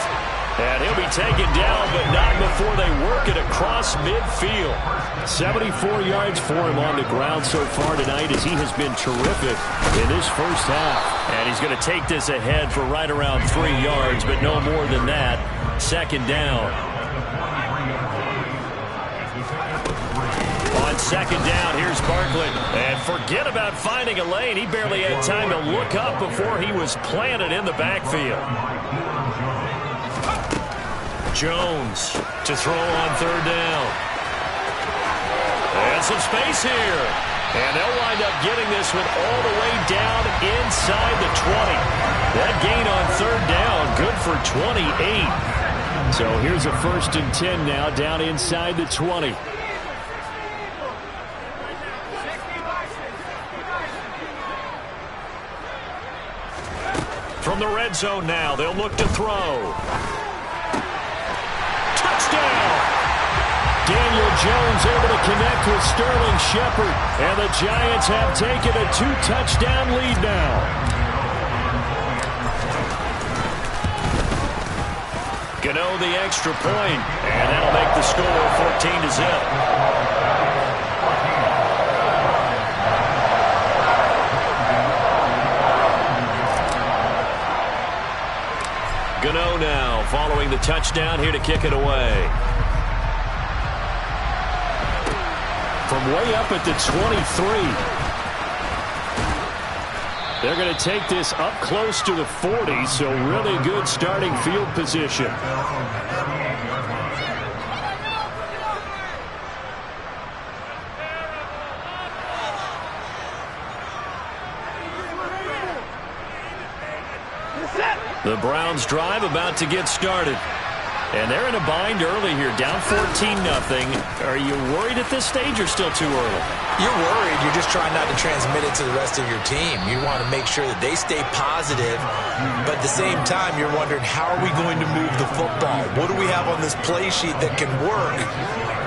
And he'll be taken down, but not before they work it across midfield. 74 yards for him on the ground so far tonight as he has been terrific in this first half. And he's going to take this ahead for right around 3 yards, but no more than that. 2nd down. On 2nd down, here's Barkley. And forget about finding a lane. He barely had time to look up before he was planted in the backfield. Jones to throw on 3rd down. And some space here. And they'll wind up getting this one all the way down inside the 20. That gain on 3rd down, good for 28. So here's a 1st and 10 now, down inside the 20. From the red zone now, they'll look to throw. Touchdown! Daniel Jones able to connect with Sterling Shepard. And the Giants have taken a 2-touchdown lead now. Gano the extra point, and that'll make the score 14-0. Gano now following the touchdown here to kick it away. From way up at the 23. They're going to take this up close to the 40, so really good starting field position. The Browns drive about to get started. And they're in a bind early here, down 14-0. Are you worried at this stage or still too early? You're worried. You're just trying not to transmit it to the rest of your team. You want to make sure that they stay positive, but at the same time, you're wondering, how are we going to move the football? What do we have on this play sheet that can work?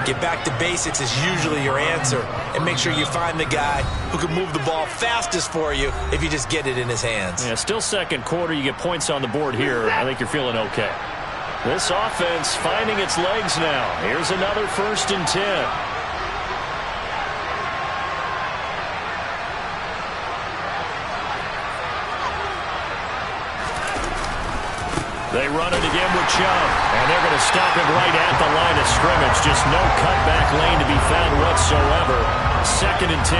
Get back to basics is usually your answer, and make sure you find the guy who can move the ball fastest for you if you just get it in his hands. Yeah, still second quarter. You get points on the board here. I think you're feeling okay. This offense finding its legs now. Here's another 1st and 10. They run it again with Chubb, and they're going to stop him right at the line of scrimmage. Just no cutback lane to be found whatsoever. 2nd and 10.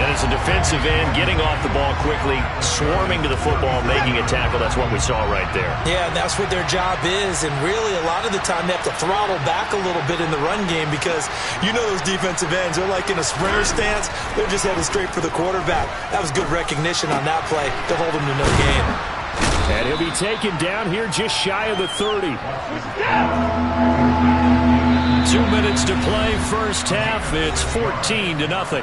And as a defensive end, getting off the ball quickly, swarming to the football, making a tackle. That's what we saw right there. Yeah, and that's what their job is. And really, a lot of the time, they have to throttle back a little bit in the run game because you know those defensive ends, they're like in a sprinter stance. They're just headed straight for the quarterback. That was good recognition on that play to hold him to no gain. And he'll be taken down here just shy of the 30. 2 minutes to play, first half. It's 14-0.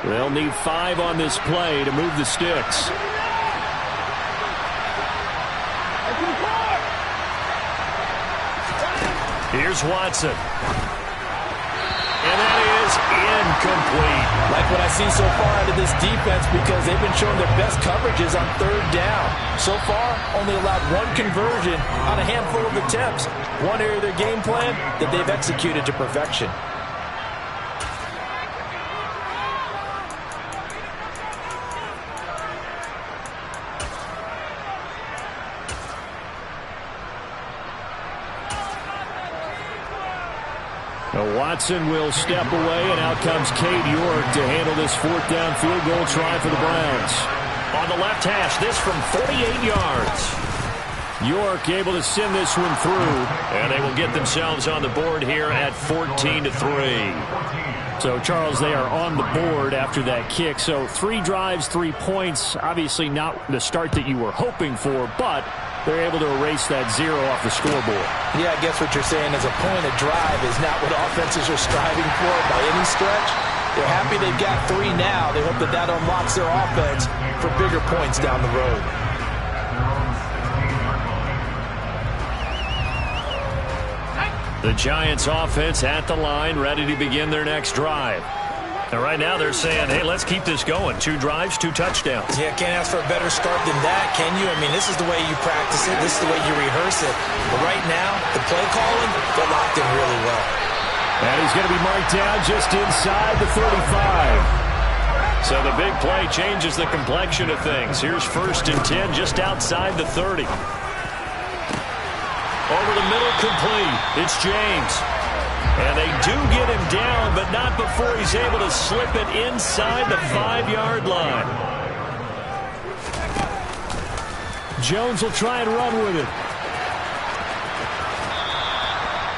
They'll need 5 on this play to move the sticks. Here's Watson. And that is incomplete. Like what I see so far out of this defense, because they've been showing their best coverages on 3rd down. So far, only allowed 1 conversion on a handful of attempts. One area of their game plan that they've executed to perfection. Watson will step away, and out comes Cade York to handle this 4th down field goal try for the Browns. On the left hash, this from 48 yards. York able to send this one through, and they will get themselves on the board here at 14-3. So, Charles, they are on the board after that kick. So 3 drives, 3 points. Obviously not the start that you were hoping for, but they're able to erase that 0 off the scoreboard. Yeah, I guess what you're saying is a point of drive is not what offenses are striving for by any stretch. They're happy they've got 3 now. They hope that that unlocks their offense for bigger points down the road. The Giants offense at the line, ready to begin their next drive. And right now they're saying, hey, let's keep this going. 2 drives, 2 touchdowns. Yeah, can't ask for a better start than that, can you? I mean, this is the way you practice it. This is the way you rehearse it. But right now, the play calling, they're locked in really well. And he's going to be marked down just inside the 35. So the big play changes the complexion of things. Here's 1st and 10 just outside the 30. Over the middle, complete. It's James. And they do get him down, but not before he's able to slip it inside the 5-yard line. Jones will try and run with it.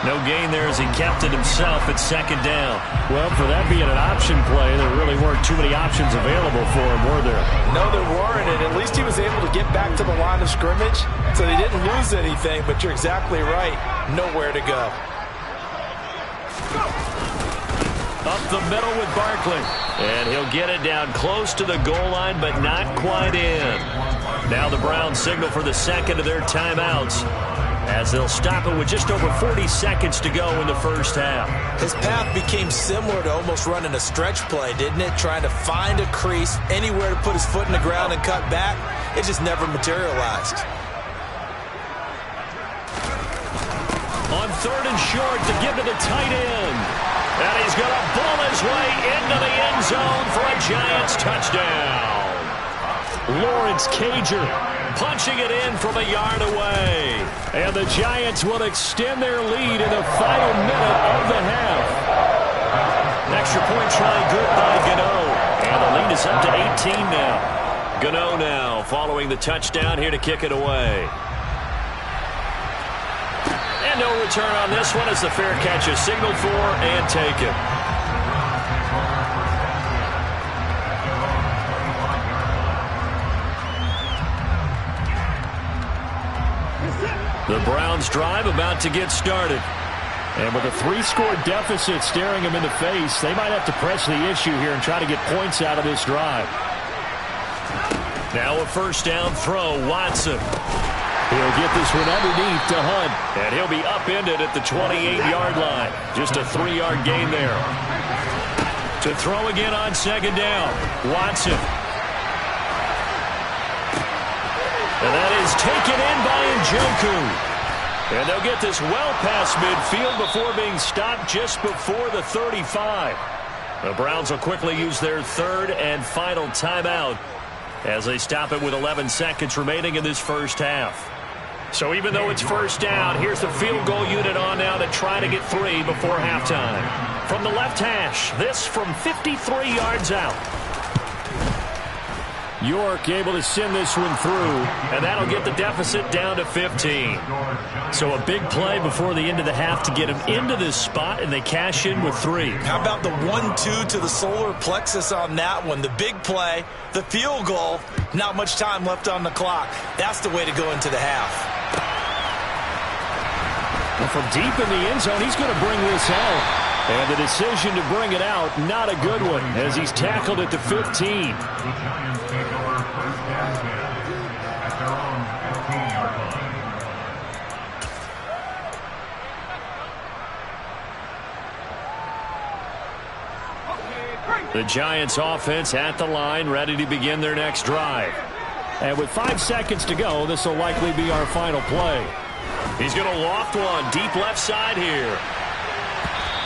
No gain there as he kept it himself at 2nd down. Well, for that being an option play, there really weren't too many options available for him, were there? No, there weren't, and at least he was able to get back to the line of scrimmage, so they didn't lose anything, but you're exactly right. Nowhere to go. Up the middle with Barkley. And he'll get it down close to the goal line, but not quite in. Now the Browns signal for the second of their timeouts, as they'll stop it with just over 40 seconds to go in the first half. His path became similar to almost running a stretch play, didn't it? Trying to find a crease, anywhere to put his foot in the ground and cut back. It just never materialized. On 3rd and short to give to the tight end. And he's going to bull his way into the end zone for a Giants touchdown. Lawrence Cager punching it in from a yard away. And the Giants will extend their lead in the final minute of the half. Extra point try good by Gano. And the lead is up to 18 now. Gano now following the touchdown here to kick it away. And no return on this one as the fair catch is signaled for and taken. The Browns drive about to get started. And with a 3-score deficit staring them in the face, they might have to press the issue here and try to get points out of this drive. Now a first down throw, Watson. He'll get this one underneath to Hunt. And he'll be upended at the 28-yard line. Just a 3-yard gain there. To throw again on second down, Watson. And that is taken in by Njoku. And they'll get this well past midfield before being stopped just before the 35. The Browns will quickly use their 3rd and final timeout as they stop it with 11 seconds remaining in this first half. So even though it's first down, here's the field goal unit on now to try to get 3 before halftime. From the left hash, this from 53 yards out. York able to send this one through, and that'll get the deficit down to 15. So a big play before the end of the half to get him into this spot, and they cash in with 3. How about the 1-2 to the solar plexus on that one? The big play, the field goal, not much time left on the clock. That's the way to go into the half. Well, from deep in the end zone, he's going to bring this out. And the decision to bring it out, not a good one, as he's tackled at the 15. The Giants offense at the line, ready to begin their next drive. And with 5 seconds to go, this will likely be our final play. He's going to loft one deep left side here.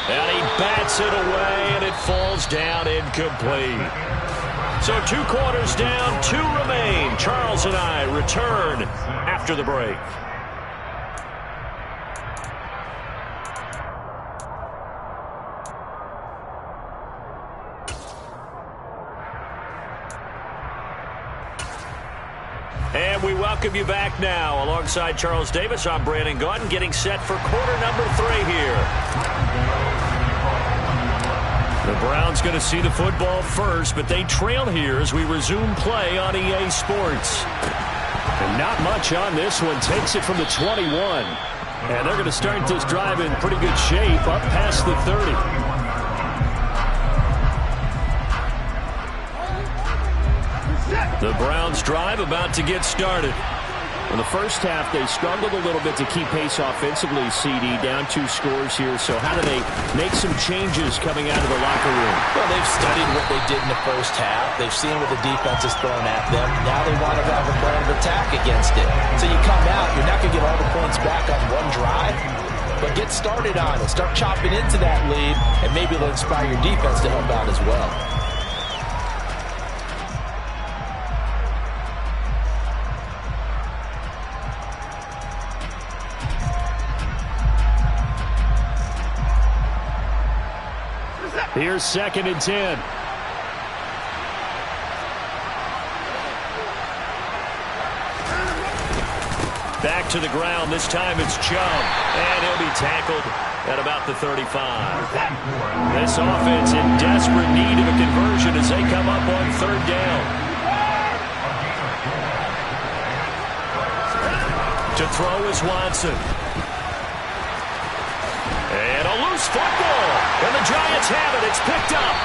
And he bats it away, and it falls down incomplete. So 2 quarters down, 2 remain. Charles and I return after the break. And we welcome you back now. Alongside Charles Davis, I'm Brandon Gaudin, getting set for quarter number 3 here. The Browns going to see the football first, but they trail here as we resume play on EA Sports. And not much on this one. Takes it from the 21. And they're going to start this drive in pretty good shape up past the 30. The Browns drive about to get started. In the first half, they struggled a little bit to keep pace offensively, CD, down 2 scores here. So how do they make some changes coming out of the locker room? Well, they've studied what they did in the first half. They've seen what the defense is throwing at them. Now they want to have a plan of attack against it. So you come out, you're not going to get all the points back on one drive, but get started on it. Start chopping into that lead, and maybe it'll inspire your defense to help out as well. Here's 2nd and 10. Back to the ground. This time it's Chubb. And he'll be tackled at about the 35. This offense in desperate need of a conversion as they come up on 3rd down. To throw is Watson. And a loose loose football. And the Giants have it. It's picked up.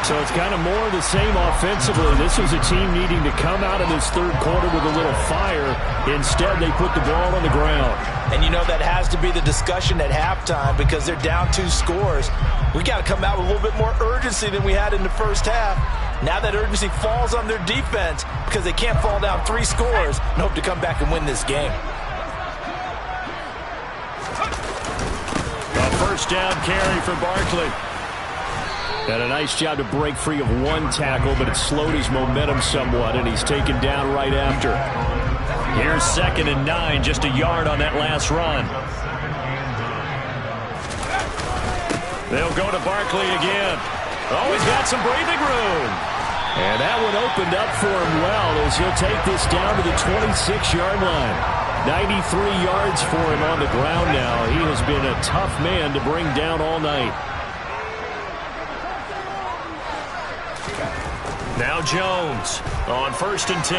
So it's kind of more of the same offensively. This was a team needing to come out of this third quarter with a little fire. Instead, they put the ball on the ground. And you know that has to be the discussion at halftime because they're down 2 scores. We got to come out with a little bit more urgency than we had in the first half. Now that urgency falls on their defense because they can't fall down 3 scores and hope to come back and win this game. A first down carry for Barkley. Had a nice job to break free of 1 tackle, but it slowed his momentum somewhat, and he's taken down right after. Here's 2nd and 9, just a yard on that last run. They'll go to Barkley again. Oh, he's got some breathing room. And that one opened up for him well as he'll take this down to the 26-yard line. 93 yards for him on the ground now. He has been a tough man to bring down all night. Now Jones on 1st and 10.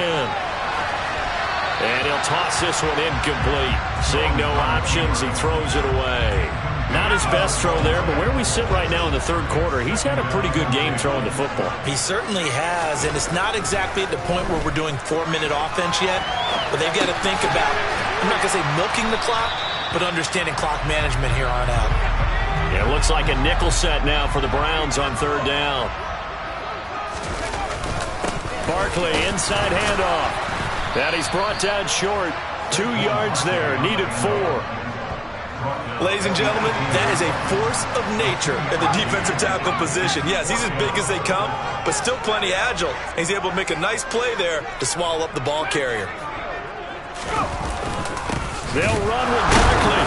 And he'll toss this one incomplete. Seeing no options, he throws it away. Not his best throw there, but where we sit right now in the third quarter, he's had a pretty good game throwing the football. He certainly has, and it's not exactly at the point where we're doing 4-minute offense yet, but they've got to think about, I'm not going to say milking the clock, but understanding clock management here on out. Yeah, it looks like a nickel set now for the Browns on 3rd down. Barkley, inside handoff. And he's brought down short. 2 yards there, needed 4. Ladies and gentlemen, that is a force of nature at the defensive tackle position. Yes, he's as big as they come, but still plenty agile. He's able to make a nice play there to swallow up the ball carrier. They'll run with Barkley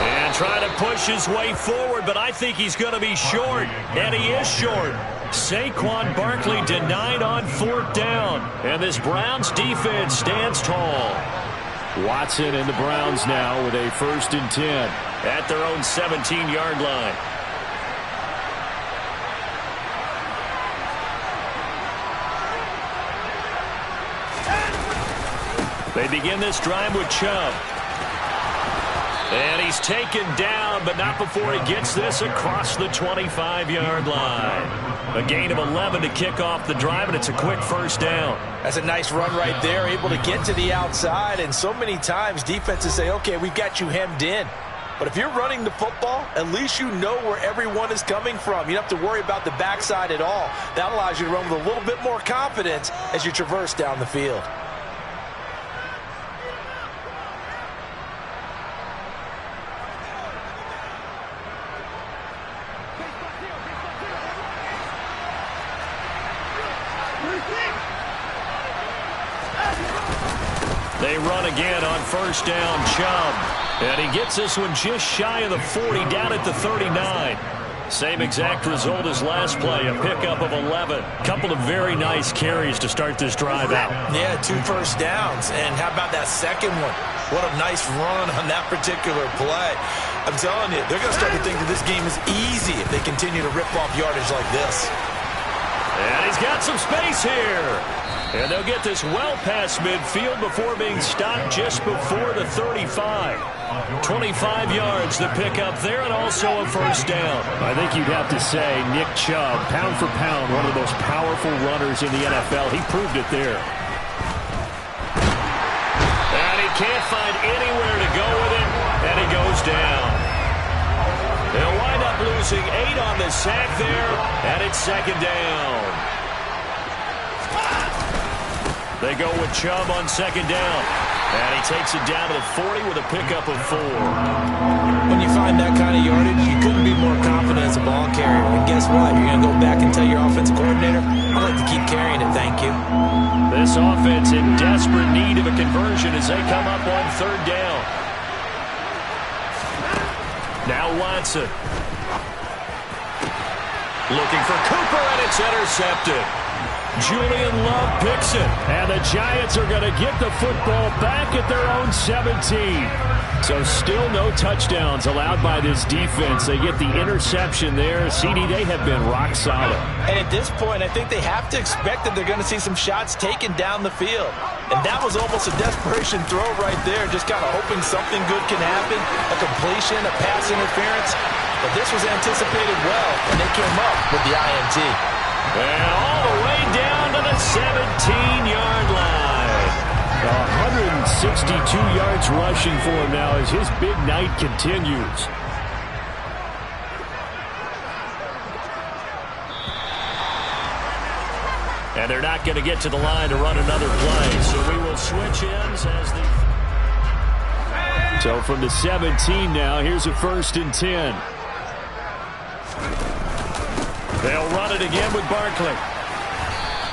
and try to push his way forward, but I think he's going to be short, and he is short. Saquon Barkley denied on 4th down, and this Browns defense stands tall. Watson and the Browns now with a 1st and 10 at their own 17-yard line. They begin this drive with Chubb. And he's taken down, but not before he gets this across the 25-yard line. A gain of 11 to kick off the drive, and it's a quick 1st down. That's a nice run right there, able to get to the outside. And so many times defenses say, okay, we've got you hemmed in. But if you're running the football, at least you know where everyone is coming from. You don't have to worry about the backside at all. That allows you to run with a little bit more confidence as you traverse down the field. They run again on 1st down, Chubb. And he gets this one just shy of the 40, down at the 39. Same exact result as last play, a pickup of 11. Couple of very nice carries to start this drive out. Yeah, 2 first downs. And how about that second one? What a nice run on that particular play. I'm telling you, they're going to start to think that this game is easy if they continue to rip off yardage like this. And he's got some space here. And they'll get this well past midfield before being stopped just before the 35. 25 yards to pick up there, and also a 1st down. I think you'd have to say Nick Chubb, pound for pound, one of the most powerful runners in the NFL. He proved it there. And he can't find anywhere to go with it, and he goes down. They'll wind up losing 8 on the sack there, and it's 2nd down. They go with Chubb on 2nd down. And he takes it down to the 40 with a pickup of 4. When you find that kind of yardage, you couldn't be more confident as a ball carrier. And guess what? You're going to go back and tell your offensive coordinator, I'd like to keep carrying it, thank you. This offense in desperate need of a conversion as they come up on 3rd down. Now Watson. Looking for Cooper, and it's intercepted. Julian Love picks it, and the Giants are going to get the football back at their own 17. So still no touchdowns allowed by this defense. They get the interception there. CD, they have been rock solid. And at this point, I think they have to expect that they're going to see some shots taken down the field. And that was almost a desperation throw right there, just kind of hoping something good can happen, a completion, a pass interference. but this was anticipated well, and they came up with the INT. And all the way down to the 17-yard line. 162 yards rushing for him now as his big night continues. And they're not going to get to the line to run another play. So we will switch ends as the... So from the 17 now, here's a 1st and 10. They'll run it again with Barkley.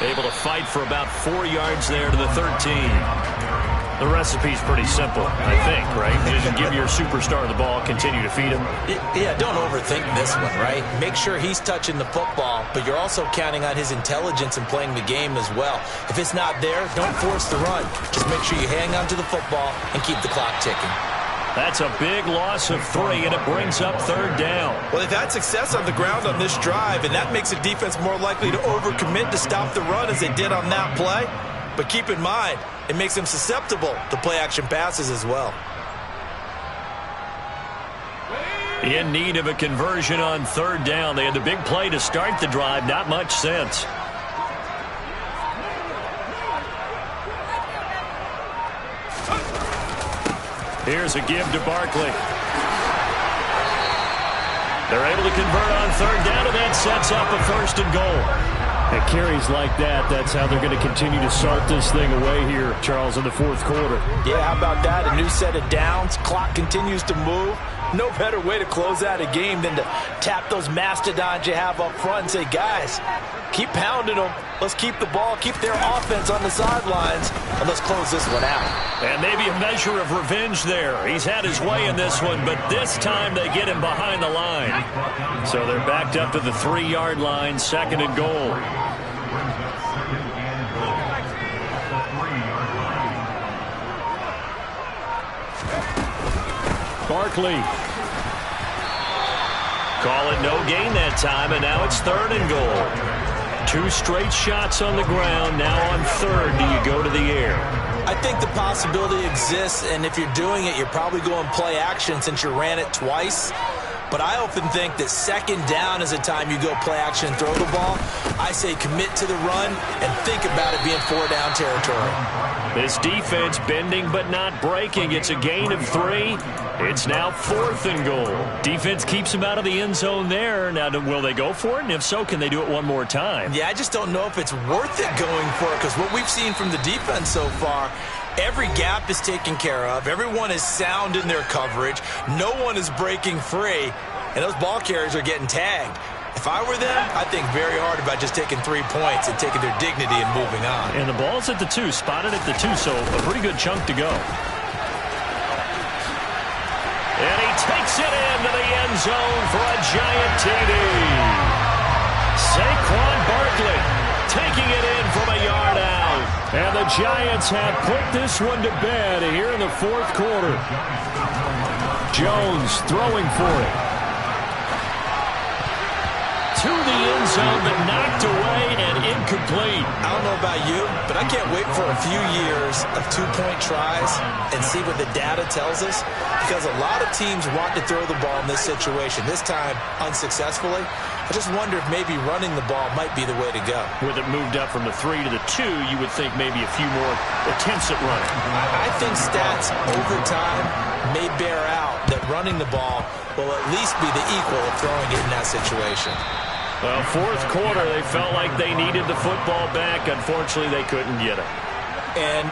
Able to fight for about 4 yards there to the 13. The recipe's pretty simple, I think, right? You just give your superstar the ball, continue to feed him. Yeah, don't overthink this one, right? Make sure he's touching the football, but you're also counting on his intelligence in playing the game as well. If it's not there, don't force the run. Just make sure you hang on to the football and keep the clock ticking. That's a big loss of 3, and it brings up 3rd down. Well, they've had success on the ground on this drive, and that makes a defense more likely to overcommit to stop the run as they did on that play. But keep in mind, it makes them susceptible to play-action passes as well. In need of a conversion on 3rd down. They had the big play to start the drive. Not much sense. Here's a give to Barkley. They're able to convert on 3rd down, and that sets up a 1st and goal. At carries like that, that's how they're going to continue to start this thing away here, Charles, in the 4th quarter. Yeah, how about that? A new set of downs. Clock continues to move. No better way to close out a game than to tap those mastodons you have up front and say, guys, keep pounding them. Let's keep the ball, keep their offense on the sidelines, and let's close this one out. And maybe a measure of revenge there. He's had his way in this one, but this time they get him behind the line. So they're backed up to the 3-yard line, 2nd and goal. Barkley. Call it no gain that time, and now it's 3rd and goal. 2 straight shots on the ground. Now on 3rd, do you go to the air? I think the possibility exists, and if you're doing it, you're probably going play action since you ran it twice. But I often think that 2nd down is a time you go play action and throw the ball. I say commit to the run and think about it being 4-down territory. This defense bending but not breaking. It's a gain of 3. It's now 4th and goal. Defense keeps him out of the end zone there. Now, will they go for it? And if so, can they do it one more time? Yeah, I just don't know if it's worth it going for it, because what we've seen from the defense so far, every gap is taken care of. Everyone is sound in their coverage. No one is breaking free, and those ball carriers are getting tagged. If I were them, I'd think very hard about just taking 3 points and taking their dignity and moving on. And the ball's at the 2, spotted at the 2, so a pretty good chunk to go. And he takes it into the end zone for a giant TD. Saquon Barkley taking it in from a yard out. And the Giants have put this one to bed here in the 4th quarter. Jones throwing for it. To the end zone, but knocked away and incomplete. I don't know about you, but I can't wait for a few years of 2-point tries and see what the data tells us, because a lot of teams want to throw the ball in this situation, this time unsuccessfully. I just wonder if maybe running the ball might be the way to go. With it moved up from the 3 to the 2, you would think maybe a few more attempts at running. I think stats over time may bear out that running the ball will at least be the equal of throwing it in that situation. Well, 4th quarter, they felt like they needed the football back. Unfortunately, they couldn't get it. And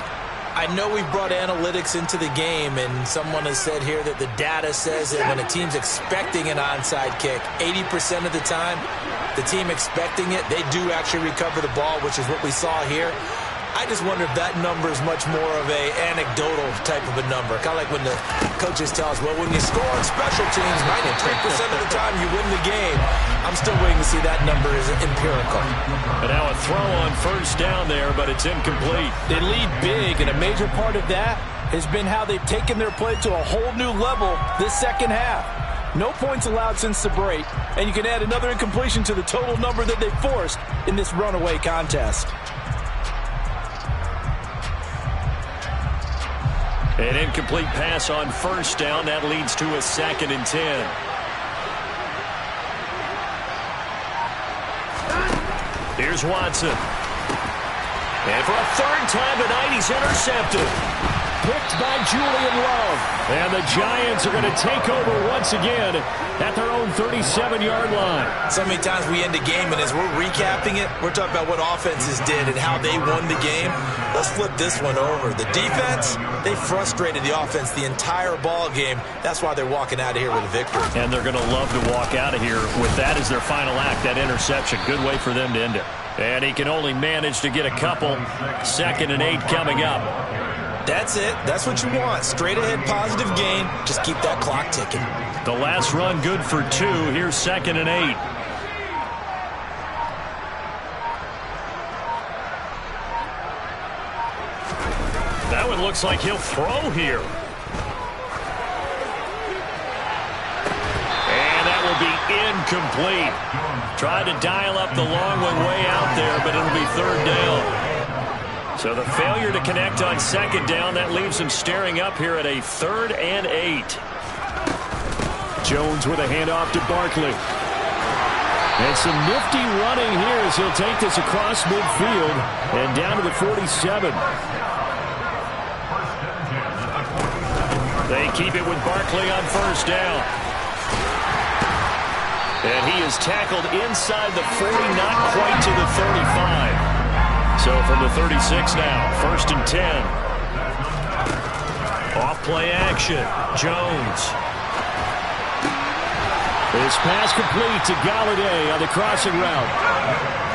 I know we've brought analytics into the game, and someone has said here that the data says that when a team's expecting an onside kick, 80% of the time, the team expecting it, they do actually recover the ball, which is what we saw here. I just wonder if that number is much more of a anecdotal type of a number. Kind of like when the coaches tell us, well, when you score on special teams, 93% of the time you win the game. I'm still waiting to see that number is empirical. And now a throw on 1st down there, but it's incomplete. They lead big, and a major part of that has been how they've taken their play to a whole new level this 2nd half. No points allowed since the break, and you can add another incompletion to the total number that they forced in this runaway contest. An incomplete pass on 1st down. That leads to a 2nd and 10. Here's Watson. And for a third time tonight, he's intercepted. Picked by Julian Love. And the Giants are going to take over once again at their own 37-yard line. So many times we end a game, and as we're recapping it, we're talking about what offenses did and how they won the game. Let's flip this one over. The defense, they frustrated the offense the entire ball game. That's why they're walking out of here with a victory. And they're going to love to walk out of here with that as their final act, that interception. Good way for them to end it. And he can only manage to get a couple. 2nd and 8 coming up. That's it. That's what you want. Straight ahead positive gain. Just keep that clock ticking. The last run good for 2. Here's 2nd and 8. That one looks like he'll throw here. And that will be incomplete. Tried to dial up the long one way out there, but it'll be 3rd down. So the failure to connect on 2nd down, that leaves him staring up here at a 3rd and 8. Jones with a handoff to Barkley. And some nifty running here as he'll take this across midfield and down to the 47. They keep it with Barkley on 1st down. And he is tackled inside the 40, not quite to the 35. So from the 36 now, 1st and 10. Off play action. Jones. His pass complete to Galladay on the crossing route.